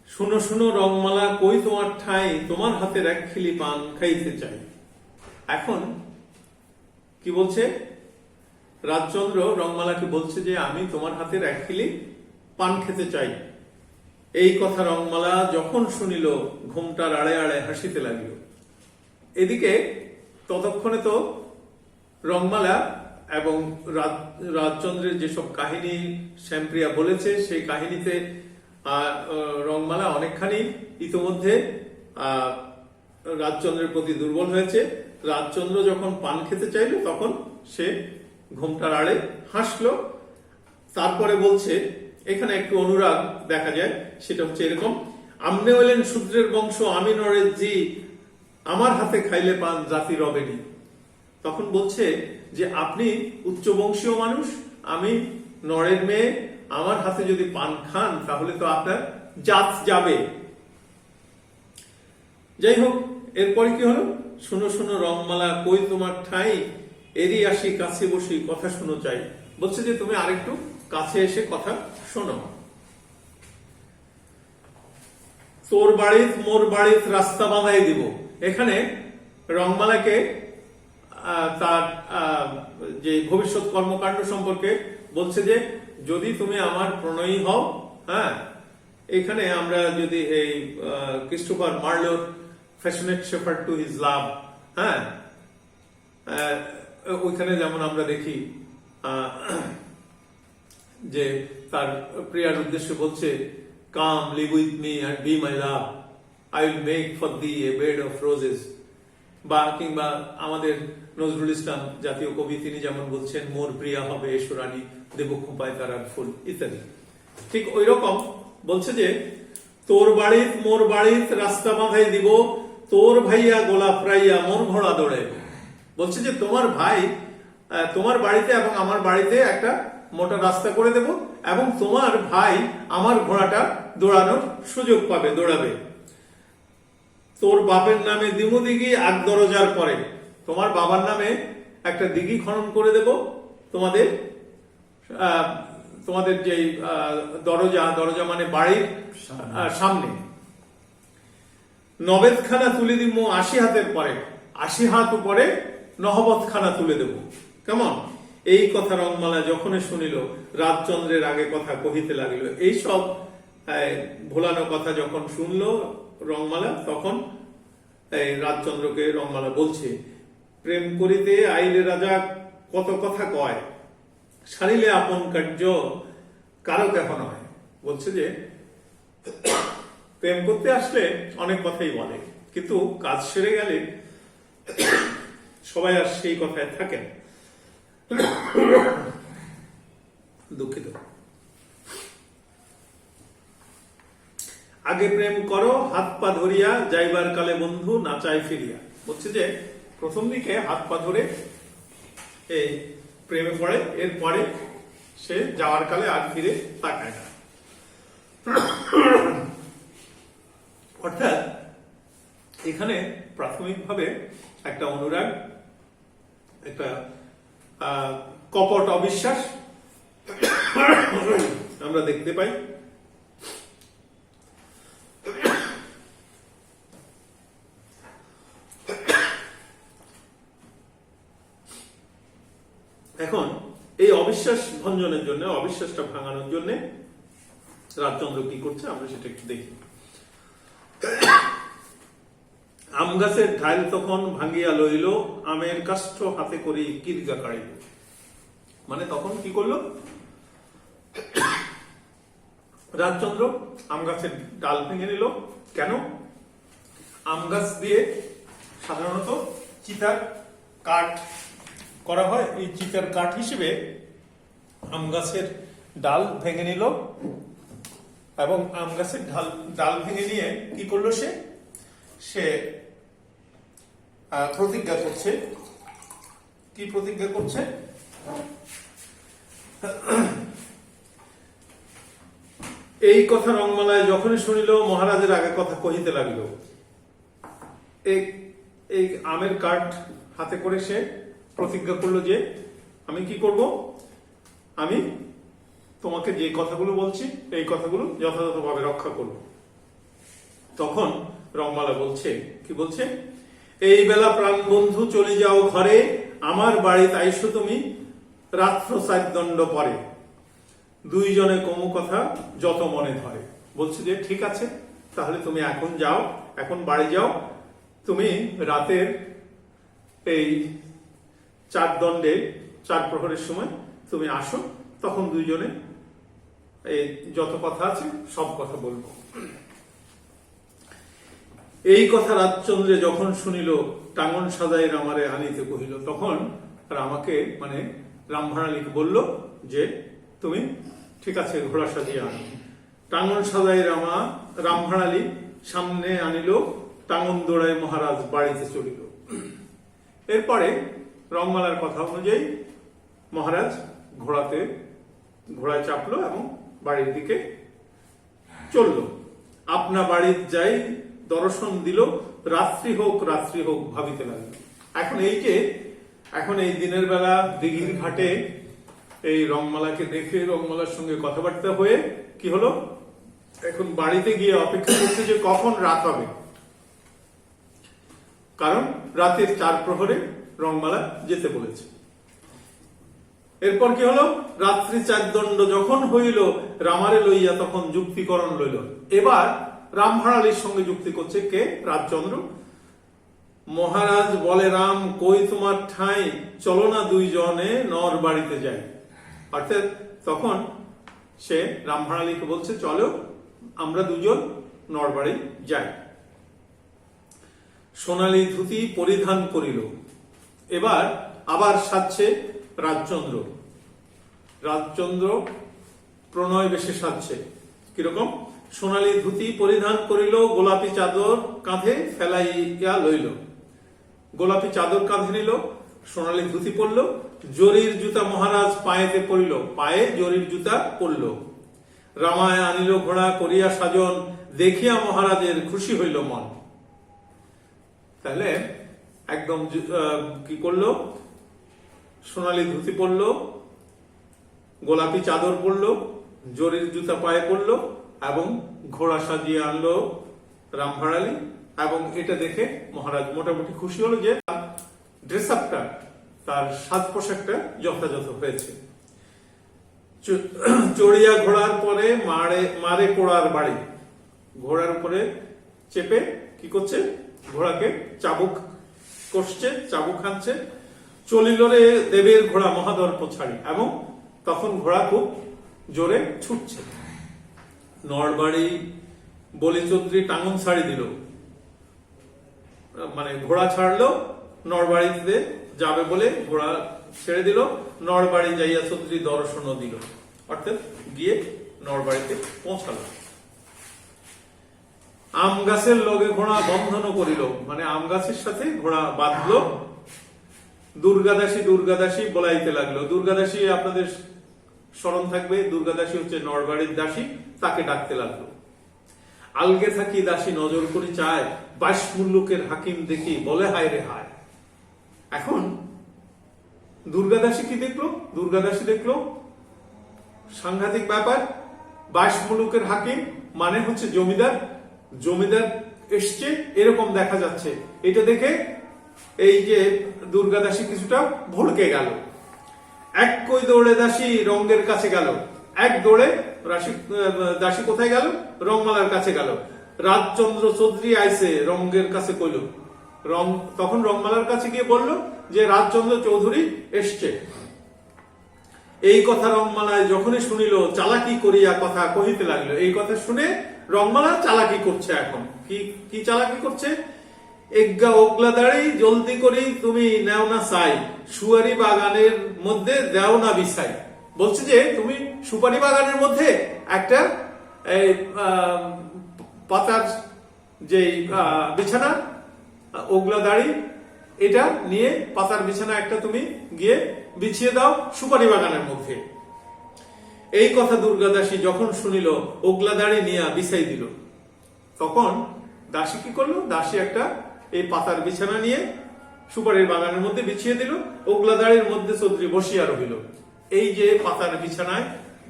শুনো শুনো রংমালা, কই তোমার ঠাঁই, তোমার হাতের এক খিলি পান খাইতে চাই। এখন কি বলছে, রাজচন্দ্র রংমালাকে বলছে যে আমি তোমার হাতের এক খিলি পান খেতে চাই। এই কথা রংমালা যখন শুনিল, ঘুমটার আড়ে আড়ে হাসিতে লাগিল। এদিকে ততক্ষণে তো রংমালা এবং রাজচন্দ্রের যেসব কাহিনী শ্যামপ্রিয়া বলেছে, সেই কাহিনীতে রংমালা অনেকখানি ইতোমধ্যে রাজচন্দ্রের প্রতি দুর্বল হয়েছে। রাজচন্দ্র যখন পান খেতে চাইল তখন সে ঘুমটার আড়ে হাসলো। তারপরে বলছে, এখানে একটু অনুরাগ দেখা যায়, সেটা হচ্ছে এরকম, আমনে হইলেন শূদ্রের বংশ, আমি নরের জি, আমার হাতে খাইলে পান জাতি রবেনি। তখন বলছে যে আপনি উচ্চবংশীয় মানুষ, আমি নরের মেয়ে, আমার হাতে যদি পান খান তাহলে তো আপনার জাত যাবে। যাই হোক, এরপরে কি হলো, শুনো শুনো রংমালা, কই তোমার ঠাঁই, এরই আসি কাছে বসি কথা শুনো চাই। বলছে যে তুমি আরেকটু কাছে এসে কথা শোনো। তোর বাড়িত মোর বাড়িত রাস্তা বাঁধাই দিব। এখানে রংমালাকে তার যে ভবিষ্যৎ কর্মকাণ্ড সম্পর্কে বলছে যে যদি তুমি আমার প্রণয়ী হও, হ্যাঁ, এখানে আমরা যদি এই ক্রিস্টোফার মার্লোর passionate shepherd to his love, হ্যাঁ, ওইখানে যেমন আমরা দেখি যে তার প্রিয়ার উদ্দেশ্যে বলছে, come live with me and be my love, I will make for thee a bed of roses. বা কিংবা আমাদের নজরুল ইসলাম জাতীয় কবি, তিনি যেমন বলছেন, মোর প্রিয়া হবে এসরানী, দেব খোঁপায় তারার ফুল ইত্যাদি। ঠিক ওই রকম বলছে যে তোর বাড়িত মোর বাড়িত রাস্তা বাঁধাই দিব, তোর ভাইয়া গোলাপ রাইয়া মোর ঘোড়া দৌড়ে। বলছে যে তোমার ভাই তোমার বাড়িতে এবং আমার বাড়িতে একটা মোটা রাস্তা করে দেব এবং তোমার ভাই আমার ঘোড়াটা দৌড়ানোর সুযোগ পাবে, দৌড়াবে। তোর বাপের নামে দিমু দিঘি আগ দরজার পরে, তোমার বাবার নামে একটা দিঘি খনন করে দেব তোমাদের তোমাদের যে দরজা, দরজা মানে বাড়ির সামনে। নবেদখানা তুলে দিব 80 হাতের পরে, 80 হাত উপরে নহবতখানা তুলে দেব। কেমন? এই কথা রংমালা যখন শুনিল, রাজচন্দ্রের আগে কথা কহিতে লাগিল। এইসব ভোলানো কথা যখন শুনলো রংমালা, তখন রাজচন্দ্রকে রংমালা বলছে, প্রেম করিতে আইলে রাজা কত কথা কয়, সারিলে আপন কার্য কারো কেহ নয়। বলছে যে প্রেম করতে আসলে অনেক কথাই বলে, কিন্তু কাজ সেরে গেলে সবাই আর সেই কথায় থাকেন। দুঃখিত। আগে প্রেম করো হাত পা ধরিয়া, যাইবার কালে বন্ধু নাচাই ফিরিয়া। বলছে যে প্রথম দিকে হাত পা ধরে এই প্রেমে পড়ে, এরপরে সে যাওয়ার কালে আর ফিরে তাকায় না। অর্থাৎ এখানে প্রাথমিকভাবে একটা অনুরাগ, একটা কপট অবিশ্বাস আমরা দেখতে পাই। এখন এই অবিশ্বাস ভঞ্জনের জন্য, অবিশ্বাসটা ভাঙানোর জন্য রাজচন্দ্র কি করছে আমরা সেটা একটু দেখি। আম গাছের ঢাল তখন ভাঙ্গিয়া লইল, আমের কাষ্ঠ হাতে করি কিরগা কাড়িল। মানে তখন কি করলো রাজচন্দ্র? আম গাছের ডাল ভেঙে নিল। কেন? আম গাছ দিয়ে সাধারণত চিতার কাঠ করা হয়, এই চিতার কাঠ হিসেবে আম গাছের ডাল ভেঙে নিল, এবং আম গাছের ডাল ভেঙে নিয়ে কি করলো সে প্রতিজ্ঞা করছে। কি প্রতিজ্ঞা করছে? এই কথা রংমালায় যখনই শুনিল, মহারাজের আগে কথা কহিতে লাগিল। এই আমের কাঠ হাতে করে সে প্রতিজ্ঞা করলো যে আমি কি করব, আমি তোমাকে যে কথাগুলো বলছি এই কথাগুলো যথাযথভাবে রক্ষা করব। তখন রংমালা বলছে, কি বলছে? এই বেলা প্রাণ বন্ধু চলে যাও ঘরে, আমার বাড়িতে আইসো তুমি রাত্র 4 দণ্ড পরে, দুইজনে কমু কথা যত মনে ধরে। বলছে যে ঠিক আছে, তাহলে তুমি এখন যাও, এখন বাড়ি যাও, তুমি রাতের এই 4 দণ্ডে 4 প্রহরের সময় তুমি আসো, তখন দুইজনে এই যত কথা আছে সব কথা বলবো। এই কথা রাজচন্দ্রে যখন শুনিল, টাঙ্গন সাজাই রামারে আনিতে কহিল। তখন রামাকে মানে রামভাণালীকে বলল যে তুমি ঠিক আছে ঘোড়া সাজিয়ে আনো। টাঙ্গন সাজাই রামভাণালী সামনে আনিল, টাঙ্গন দৌড়ায় মহারাজ বাড়িতে চলিল। এরপরে রংমালার কথা অনুযায়ী মহারাজ ঘোড়ায় চাপলো এবং বাড়ির দিকে চলল। আপনা বাড়ির যাই দর্শন দিল, রাত্রি হোক ভাবিতে লাগলো। এখন এই দিনের বেলা দিঘির ঘাটে এই রংমালাকে দেখে, রংমালার সঙ্গে কথাবার্তা হয়ে কি হলো, এখন বাড়িতে গিয়ে অপেক্ষা করছে যে কখন রাত হবে, কারণ রাতের 4 প্রহরে রংমালা যেতে বলেছে। এরপর কি হলো, রাত্রি 4 দণ্ড যখন হইল, রামারে লইয়া তখন যুক্তিকরণ লইল। এবার রামভাণালীর সঙ্গে যুক্তি করছে কে? রাজচন্দ্র। মহারাজ বলে, রাম কই তোমার ঠাঁই, চলো না দুইজনে নর বাড়িতে যাই। অর্থাৎ তখন সে রামভাণালীকে বলছে চলো আমরা দুজন নর বাড়ি যাই। সোনালী ধুতি পরিধান করিল। এবার আবার সাজছে রাজচন্দ্র প্রণয় বেশে সাজছে। কিরকম? সোনালী ধুতি পরিধান করিল, গোলাপি চাদর কাঁধে ফেলাইয়া লইল। গোলাপি চাদর কাঁধে নিল, সোনালী ধুতি পরল, জরির জুতা মহারাজ পায়েতে পড়িল, পায়ে জরির জুতা পরল। রামায় আনিল ঘোড়া করিয়া সাজন, দেখিয়া মহারাজের খুশি হইল মন। তাহলে একদম কি করলো, সোনালী ধুতি পরলো, গোলাপি চাদর পরলো, জরির জুতা পায়ে পরলো এবং ঘোড়া সাজিয়ে আনলো রামভাড়ালি। এবং এটা দেখে মহারাজ মোটামুটি খুশি হলো যে ড্রেস আপটা, তার সাজ পোশাকটা যথাযথ হয়েছে। চড়িয়া ঘোড়ার পরে মারে কোড়ার বাড়ি, ঘোড়ার উপরে চেপে কি করছে, ঘোড়াকে চাবুক কষছে, চাবুক খাচ্ছে। চলিল রে দেবের ঘোড়া মহাদর্প ছাড়ি, এবং তখন ঘোড়া খুব জোরে ছুটছে। নড়বাড়ি বলিচৌধুরী টাঙ্গন ছাড়ি দিল, মানে ঘোড়া ছাড়লো, নড়বাড়িতে যাবে বলে ঘোড়া ছেড়ে দিল। নড়বাড়ি যাইয়া চৌধুরী দর্শন দিল, অর্থাৎ গিয়ে নড়বাড়িতে পৌঁছালো। আম গাছের লগে ঘোড়া বন্ধন করিল, মানে আম গাছের সাথে ঘোড়া বাঁধলো। দুর্গাদাসী দুর্গাদাসী বলাইতে লাগলো। দুর্গাদাসী আপনাদের স্মরণ থাকবে, দুর্গাদাসী হচ্ছে নড়বাড়ির দাসী, তাকে ডাকতে লাগলো। আলগে থাকি দাসী নজর করি চায়, 22 মুল্লুকের হাকিম দেখি বলে হায় রে হায়। এখন দুর্গাদাসী কি দেখলো, দুর্গাদাসী দেখলো সাংঘাতিক ব্যাপার। 22 মুলুকের হাকিম মানে হচ্ছে জমিদার, জমিদার এসছে এরকম দেখা যাচ্ছে। এটা দেখে এই যে দুর্গাদাসী কিছুটা ভড়কে গেল। এক কই দৌড়ে দাসী রঙ্গের কাছে গেল, এক দৌড়ে দাসী কোথায় গেল, রংমালার কাছে গেল। রাজচন্দ্র চৌধুরী আইসে রঙ্গের কাছে কইল, তখন রংমালার কাছে গিয়ে বলল যে রাজচন্দ্র চৌধুরী এসছে। এই কথা রংমালায় যখনই শুনিল, চালাকি করিয়া কথা কহিতে লাগলো। এই কথা শুনে রংমালা চালাকি করছে। এখন কি চালাকি করছে, এগা ওগলা দাঁড়ি জলদি করি তুমি নেও না চাই, সুয়ারি বাগানের মধ্যে দেও না বিছাই। বলছে যে তুমি সুপারি বাগানের মধ্যে একটা পাতার যে বিছানা, ওগলা দাড়ি, এটা নিয়ে পাতার বিছানা একটা তুমি গিয়ে বিছিয়ে দাও সুপারি বাগানের মধ্যে। এই কথা দুর্গাদাসী যখন শুনিল, ওগলা দাড়ি নিয়ে বিছাই দিল। তখন দাসী কি করলো, দাসী একটা এই পাতার বিছানা নিয়ে সুপারির বাগানের মধ্যে বিছিয়ে দিল। ওগলা দাড়ির মধ্যে চৌধুরী বসিয়া রহিল। এই যে পাতার বিছানায়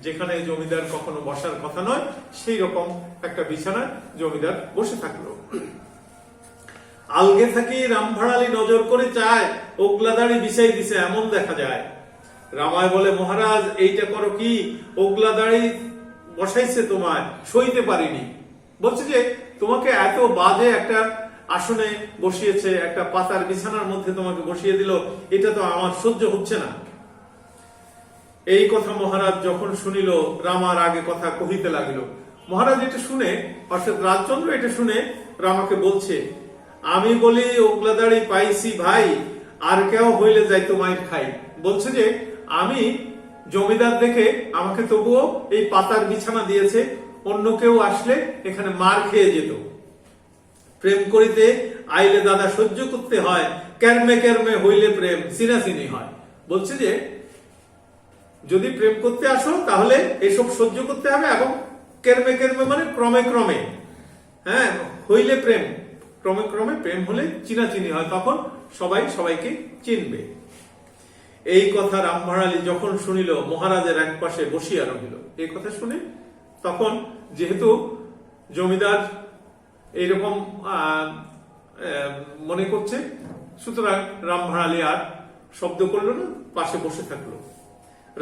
যেখানে জমিদার কখনো বসার কথা নয়, সেই রকম একটা বিছানায় জমিদার বসে থাকলো। আলগে থাকি রামভাড়ালি নজর করে চায়, ওগলা দাড়ি বিছাই দিছে এমন দেখা যায়। রামায় বলে, মহারাজ এইটা করো কি, ওগলা দাড়ি বসাইছে তোমায়, সইতে পারিনি। বলছে যে তোমাকে এত বাজে একটা আসনে বসিয়েছে, একটা পাতার বিছানার মধ্যে তোমাকে বসিয়ে দিল, এটা তো আমার সহ্য হচ্ছে না। এই কথা মহারাজ যখন শুনিল, রামার আগে কথা কহিতে লাগিল। মহারাজ এটা শুনে, অর্থাৎ রাজচন্দ্র এটা শুনে রামাকে বলছে, আমি বলি ওগলা দাড়ি পাইছি ভাই, আর কেউ হইলে যাইতো মাইর খাই। বলছে যে আমি জমিদার দেখে আমাকে তবুও এই পাতার বিছানা দিয়েছে, অন্য কেউ আসলে এখানে মার খেয়ে যেত। প্রেম করিতে আইলে দাদা সহ্য করতে হয়, কেরমে কেরমে হইলে প্রেম চিনাচিনি হয়। বলছে যে যদি প্রেম করতে আসো তাহলে এসব সহ্য করতে হবে, এবং কেরমে কেরমে মানে ক্রমে ক্রমে, হ্যাঁ, হইলে প্রেম, ক্রমে ক্রমে প্রেম হলে চিনাচিনি হয়, তখন সবাই সবাইকে চিনবে। এই কথা রামভাড়ালি যখন শুনিল, মহারাজের এক পাশে বসিয়া রহিল। এই কথা শুনে তখন যেহেতু জমিদার এইরকম মনে করছে, সুতরাং রামভাড়ালি আর শব্দ করলো না, পাশে বসে থাকলো।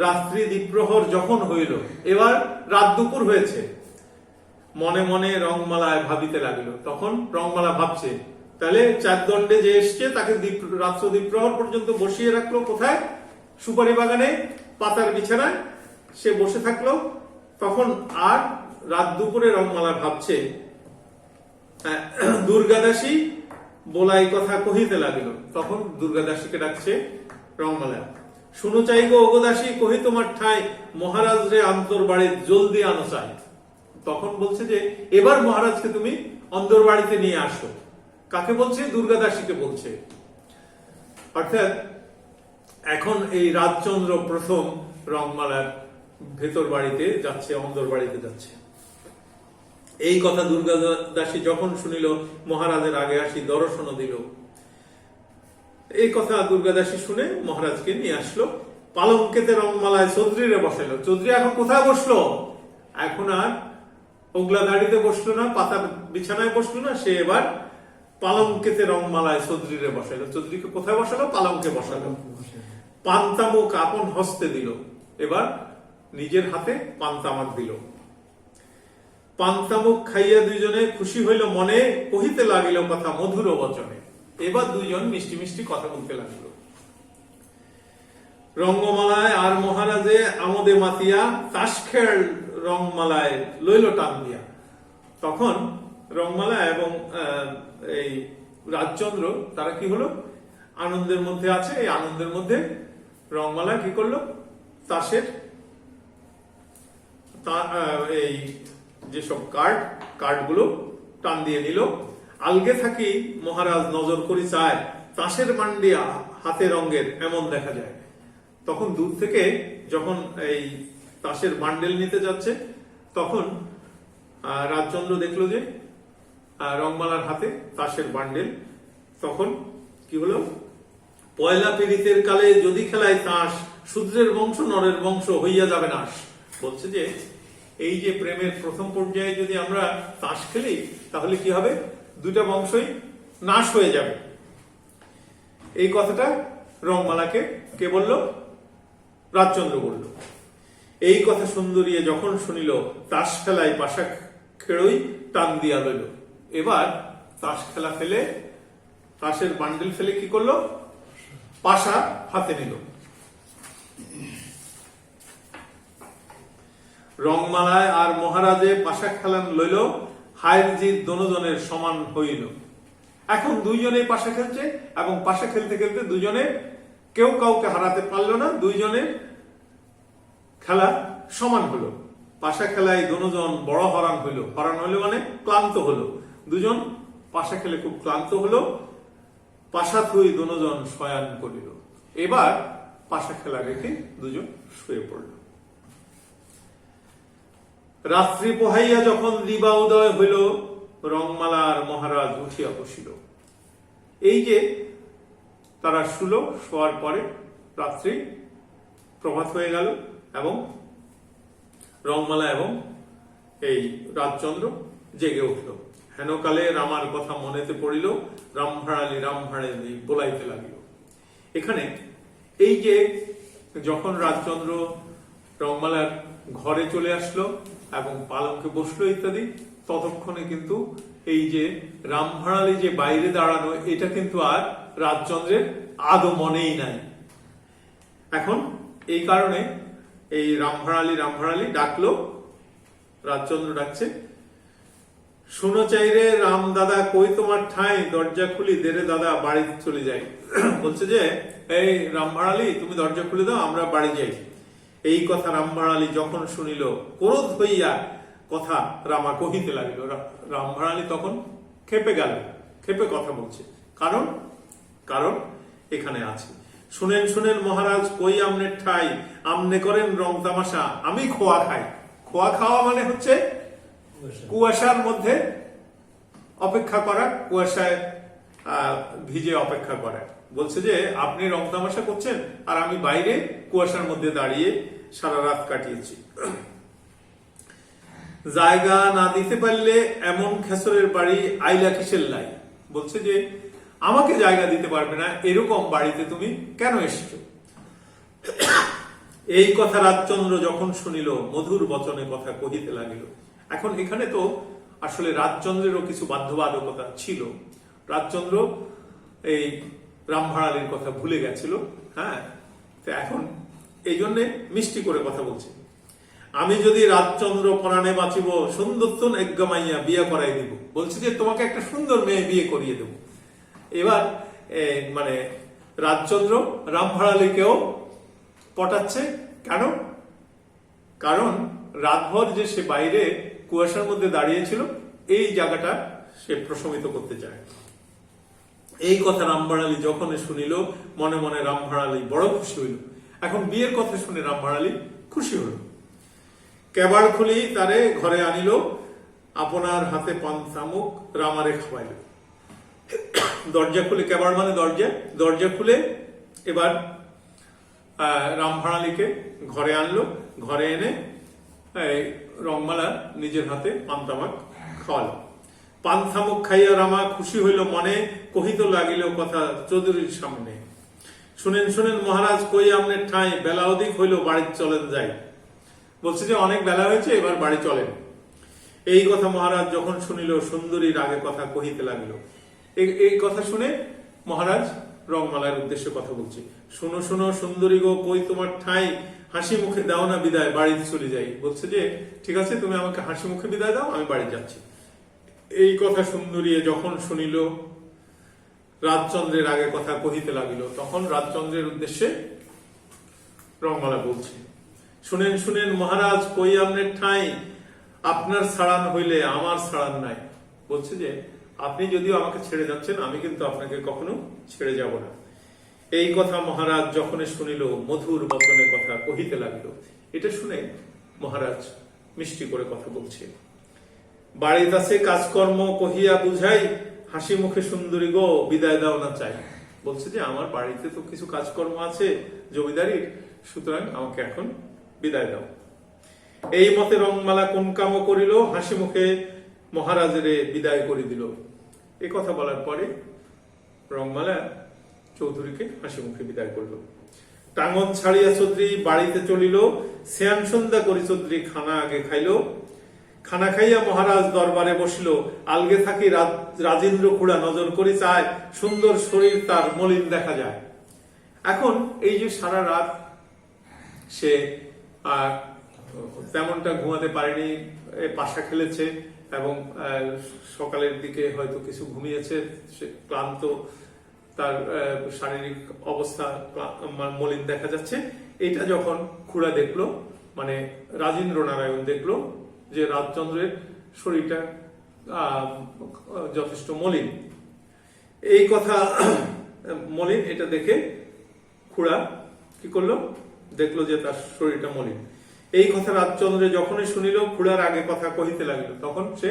রাত্রি দ্বিপ্রহর যখন হইল, এবার রাত দুপুর হয়েছে। মনে মনে রংমালায় ভাবিতে লাগিল। তখন রংমালা ভাবছে, তাহলে চার দণ্ডে যে এসছে তাকে রাত্র দ্বিপ্রহর পর্যন্ত বসিয়ে রাখলো কোথায়, সুপারি বাগানে পাতার বিছানায় সে বসে থাকলো। তখন আর রাত দুপুরে রংমালা ভাবছে, দুর্গাদাসী বলাই কথা কহিতে লাগিল। তখন দুর্গাদাসীকে ডাকছে রংমালা, শুনো চাই গো ওগদাসী, কহি তোমার ঠাই, মহারাজ রে অন্তর বাড়ি জলদি আনো চাই। তখন বলছে যে এবার মহারাজকে তুমি অন্তর বাড়িতে নিয়ে আসো। কাকে বলছে, দুর্গাদাসীকে বলছে। অর্থাৎ এখন এই রাজচন্দ্র প্রথম রংমালার ভেতর বাড়িতে যাচ্ছে, অন্দর বাড়িতে যাচ্ছে। এই কথা দুর্গাদাসী যখন শুনিল, মহারাজের আগে আসি দর্শন দিল। এই কথা দুর্গাদাসী শুনে মহারাজকে নিয়ে আসলো, পালঙ্কেতে রংমালায় চৌধুরীরে বসাইলো। চৌধুরী এখন কোথায় বসলো? এখন আর ওগলা দাড়িতে বসলো না, পাতা বিছানায় বসলো না, সে এবার পালঙ্কেতে রংমালায় চৌধুরীরে বসাইলো। চৌধুরীকে কোথায় বসালো? পালঙ্কে বসালো। পান্তামুখ আপন হস্তে দিল, এবার নিজের হাতে পান্তামাক দিল। পান্তামুখ খাইয়া দুইজনে খুশি হইল মনে, কহিতে লাগিল কথা মধুর বচনে। এবার দুইজন মিষ্টি মিষ্টি কথা বলতে লাগলো। রঙ্গমালায় আর মহারাজে আমোদে মাতিয়া, তাস খেল রংমালায় লইল টান দিয়া। তখন রংমালা এবং এই রাজচন্দ্র তারা কি হলো? আনন্দের মধ্যে আছে। এই আনন্দের মধ্যে রংমালা কি করলো? তাসের এই যেসব কার্ডগুলো টান দিয়ে নিল। আলগে থাকি মহারাজ নজর করি চায়, তাসের মান্ডি হাতে রঙের এমন দেখা যায়। তখন দূর থেকে যখন এই তাসের বান্ডেল নিতে যাচ্ছে, তখন রাজচন্দ্র দেখলো যে রংমালার হাতে তাসের বান্ডেল। তখন কি হলো? পয়লা পীড়িতের কালে যদি খেলায় তাস, শূদ্রের বংশ নরের বংশ হইয়া যাবে নাশ। বলছে যে এই যে প্রেমের প্রথম পর্যায়ে যদি আমরা তাস খেলি, তাহলে কি হবে? দুইটা বংশই নাশ হয়ে যাবে। এই কথাটা রংমালাকে কে বলল? রাজচন্দ্র বলল। এই কথা সুন্দরিয়ে যখন শুনিল, তাস খেলায় পাশা খেড়ই টান দিয়া লইল। এবার তাস খেলা ফেলে, তাসের বান্ডেল ফেলে কি করলো? পাশা হাতে নিল। রংমালায় আর মহারাজে পাশা খেলান লইল, হায়ের জিত দনোজনের সমান হইল। এখন দুইজনেই পাশা খেলছে এবং পাশা খেলতে খেলতে দুজনে কেউ কাউকে হারাতে পারল না। দুইজনের খেলা সমান হলো। পাশা খেলায় দনোজন বড় হরান হইল। হরান হইল মানে ক্লান্ত হলো। দুজন পাশা খেলে খুব ক্লান্ত হলো। পাশা থুই দনোজন শয়ান করিল। এবার পাশা খেলা রেখে দুজন শুয়ে পড়ল। রাত্রি পোহাইয়া যখন দিবা উদয় হইল, রংমালার মহারাজ উঠিয়া বসিল। এই যে তারা শুলো, শোয়ার পরে রাত্রি প্রভাত হয়ে গেল এবং রংমালা এবং এই রাজচন্দ্র জেগে উঠল। হেনকালে রামার কথা মনেতে পড়িল, রামভাড়ালি রামভাড়ালি বলাইতে লাগিল। এখানে এই যে যখন রাজচন্দ্র রংমালার ঘরে চলে আসলো এবং পালঙ্কে বসলো ইত্যাদি, ততক্ষণে কিন্তু এই যে রামভাড়ালি যে বাইরে দাঁড়ানো, এটা কিন্তু আর রাজচন্দ্রের আদৌ মনেই নাই। এখন এই কারণে এই রামভাড়ালি ডাকলো। রাজচন্দ্র ডাকছে, শুনো চাইরে রাম দাদা কই তোমার ঠাঁই, দরজা খুলি দেরে দাদা বাড়ি চলে যাই। বলছে যে এই রামভাড়ালি, তুমি দরজা খুলে দাও, আমরা বাড়ি যাই। এই কথা রামভাড়ালি যখন শুনিল, ক্রোধ হইয়া কথা রামা কহিতে লাগিল। রামভাড়ালি তখন খেপে গেল, খেপে কথা বলছে। কারণ এখানে আছে। শুনেন মহারাজ, কই আমনের ঠাই, আমনে করেন রং তামাশা, আমি খোয়া খাই। খোয়া খাওয়া মানে হচ্ছে কুয়াশার মধ্যে অপেক্ষা করা, কুয়াশায় ভিজে অপেক্ষা করা। বলছে যে আপনি রং তামাশা করছেন আর আমি বাইরে কুয়াশার মধ্যে দাঁড়িয়ে সারা রাত কাটিয়েছি। জায়গা না দিতে পারলে এমন খেসরের বাড়ি আইলা কিসের লাই। বলছে যে আমাকে জায়গা দিতে পারবে না, এরকম বাড়িতে তুমি কেন এসেছো? এই কথা রাজচন্দ্র যখন শুনিল, মধুর বচনে কথা কহিতে লাগিল। এখন এখানে তো আসলে রাজচন্দ্রেরও কিছু বাধ্যবাধকতা ছিল। রাজচন্দ্র এই রামভাড়ালির কথা ভুলে গেছিল। হ্যাঁ, তো এখন এই জন্য মিষ্টি করে কথা বলছে। আমি যদি রাজচন্দ্র প্রাণে বাঁচিব, সুন্দরতন একগামাইয়া বিয়ে করাই দিব। বলছে যে তোমাকে একটা সুন্দর মেয়ে বিয়ে করিয়ে দেব। এবার মানে রাজচন্দ্র রামভাড়ালিকেও পটাচ্ছে। কেন? কারণ রাতভর যে সে বাইরে কুয়াশার মধ্যে দাঁড়িয়েছিল, এই জায়গাটা সে প্রশমিত করতে চায়। এই কথা রামভাড়ালি যখন শুনিল, মনে মনে রামভাড়ালি বড় খুশি হইল। এখন বিয়ের কথা শুনে রামভাড়ালি খুশি হল। কেবাড় খুলি তারে ঘরে আনিল, আপনার হাতে পান্তামুখ রামারে খাওয়াইল। দরজা খুলে, কেবার মানে দরজা, দরজা খুলে এবার রামভাণালীকে ঘরে আনলো। ঘরে এনে রংমালা নিজের হাতে পান্তামাক খাওয়ালো। পান্থামুখ খাইয়া রামা খুশি হইল মনে, কহিত লাগিল কথা চৌধুরীর সামনে। শুনেন শুনেন মহারাজ কই আমনের ঠাঁই, বেলা অধিক হইল বাড়ি চলেন যাই। বলছে যে অনেক বেলা হয়েছে, এবার বাড়ি চলেন। এই কথা মহারাজ যখন শুনিল সুন্দরীর আগে কথা কহিতে লাগিল। এই কথা শুনে মহারাজ রংমালার উদ্দেশ্যে কথা বলছে। শুনো শুনো সুন্দরী গো, কই তোমার ঠাঁই, হাসি মুখে দাও না বিদায়, বাড়ি চলে যাই। বলছে যে ঠিক আছে, তুমি আমাকে হাসি মুখে বিদায় দাও, আমি বাড়ি যাচ্ছি। এই কথা সুন্দরী যখন শুনিল রাজচন্দ্রের আগে কথা কহিতে লাগিল। তখন রাজচন্দ্রের উদ্দেশ্যে রংমালা বলছে, শুনেন শুনেন মহারাজ কই আমনের ঠাঁই, আপনার ছাড়ান হইলে আমার ছাড়ান নাই। বলছে যে আপনি যদিও আমাকে ছেড়ে যাচ্ছেন, আমি কিন্তু আপনাকে কখনো ছেড়ে যাব না। এই কথা মহারাজ যখন শুনিল মধুর বচনে কথা কহিতে লাগিল। এটা শুনে মহারাজ মিষ্টি করে কথা বলছে। বাড়িতে আছে কাজকর্ম কহিয়া বুঝাই, হাসি মুখে সুন্দরী গো বিদায় দাও না চাই। বলছে যে আমার বাড়িতে তো কিছু কাজকর্ম আছে জমিদারির, সুতরাং আমাকে এখন বিদায় দাও। এই মতে রংমালা কোন কাম করিল, হাসি মুখে মহারাজের বিদায় করে দিল। এই কথা বলার পরে রংমালা চৌধুরীকে হাসি মুখে বিদায় করল। টাঙ্গন ছাড়িয়া চৌধুরী বাড়িতে চলিল, শ্যান সন্ধ্যা করি চৌধুরী খানা আগে খাইল। খানা খাইয়া মহারাজ দরবারে বসিল, আলগে থাকি রাজেন্দ্র খুড়া নজর করি চায়, সুন্দর শরীর তার মলিন দেখা যায়। এখন এই যে সারা রাত সে তেমনটা ঘুমাতে পারেনি, পাশা খেলেছে এবং সকালের দিকে হয়তো কিছু ঘুমিয়েছে, সে ক্লান্ত, তার শারীরিক অবস্থা মলিন দেখা যাচ্ছে। এটা যখন খুড়া দেখলো, মানে রাজেন্দ্র নারায়ণ দেখলো যে রাজচন্দ্রের শরীরটা যথেষ্ট মলিন, এই কথা মলিন, এটা দেখে খুড়া কি করলো, দেখলো যে তার শরীরটা মলিন। এই কথা রাজচন্দ্র যখনই শুনিল খুড়ার আগে কথা কহিতে লাগিল। তখন সে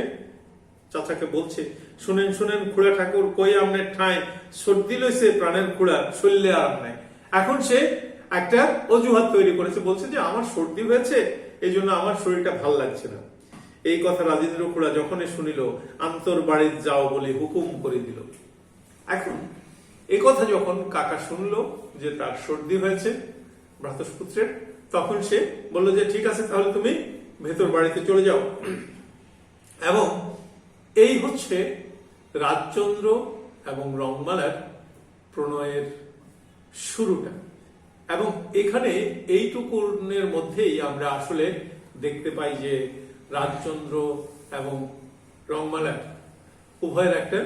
চাচাকে বলছে, শুনেন শুনেন খুড়া ঠাকুর কই আমনের ঠাঁই, সর্দি লইছে প্রাণের খুড়া শরীরে আরাম নাই। এখন সে একটা অজুহাত তৈরি করেছে, বলছে যে আমার সর্দি হয়েছে, এই জন্য আমার শরীরটা ভাল লাগছে না। এই কথা রাজেন্দ্র খুড়া যখনই শুনিল আন্তর বাড়ি যাও বলে হুকুম করে দিল। এখন এই কথা যখন কাকা শুনলো যে তার সর্দি হয়েছে ভ্রাতুষ্পুত্রের, তখন সে বলল যে ঠিক আছে, তাহলে তুমি ভেতর বাড়িতে চলে যাও। এবং এই হচ্ছে রাজচন্দ্র এবং রংমালার প্রণয়ের শুরুটা। এবং এখানে এইটুকুনের মধ্যেই আমরা আসলে দেখতে পাই যে রাজচন্দ্র এবং রংমালার উভয়ের একটা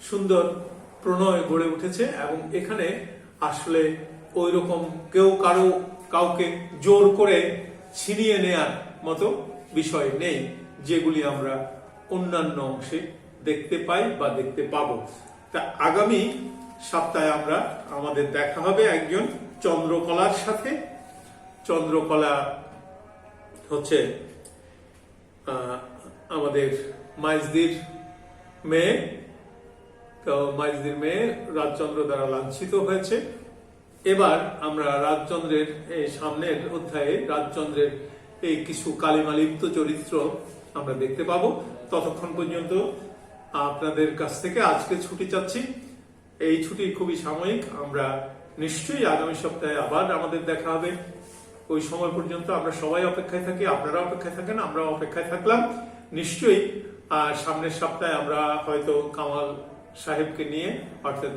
সুন্দর প্রণয় গড়ে উঠেছে। এবং এখানে আসলে ওই রকম কেউ কাউকে জোর করে ছিনিয়ে নেয়ার মতো বিষয় নেই, যেগুলি আমরা অন্যান্য অংশে দেখতে পাই বা দেখতে পাবো। তা আগামী সপ্তাহে আমাদের দেখা হবে একজন চন্দ্রকলার সাথে। চন্দ্রকলা হচ্ছে আমাদের মাইজদির মেয়ে। তো মাইজদির মেয়ে রাজচন্দ্র দ্বারা লাঞ্ছিত হয়েছে। এবার আমরা রাজচন্দ্রের এই সামনের অধ্যায়ে রাজচন্দ্রের এই কিছু কালিমালিপ্ত চরিত্র আমরা দেখতে পাবো। ততক্ষণ পর্যন্ত আপনাদের কাছ থেকে আজকে ছুটি চাচ্ছি। এই ছুটি খুবই সাময়িক, আমরা নিশ্চয়ই আগামী সপ্তাহে আবার আমাদের দেখা হবে। ওই সময় পর্যন্ত আমরা সবাই অপেক্ষায় থাকি, আপনারা অপেক্ষায় থাকেন, আমরাও অপেক্ষায় থাকলাম। নিশ্চয়ই সামনের সপ্তাহে আমরা হয়তো কামাল সাহেবকে নিয়ে, অর্থাৎ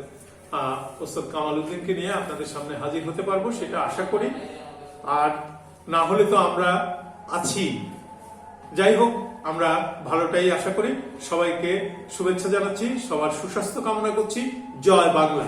ওস্তাদ কামাল উদ্দিনকে নিয়ে আপনাদের সামনে হাজির হতে পারবো, সেটা আশা করি। আর না হলে তো আমরা আছি। যাই হোক, আমরা ভালোটাই আশা করি। সবাইকে শুভেচ্ছা জানাচ্ছি, সবার সুস্বাস্থ্য কামনা করছি। জয় বাংলা।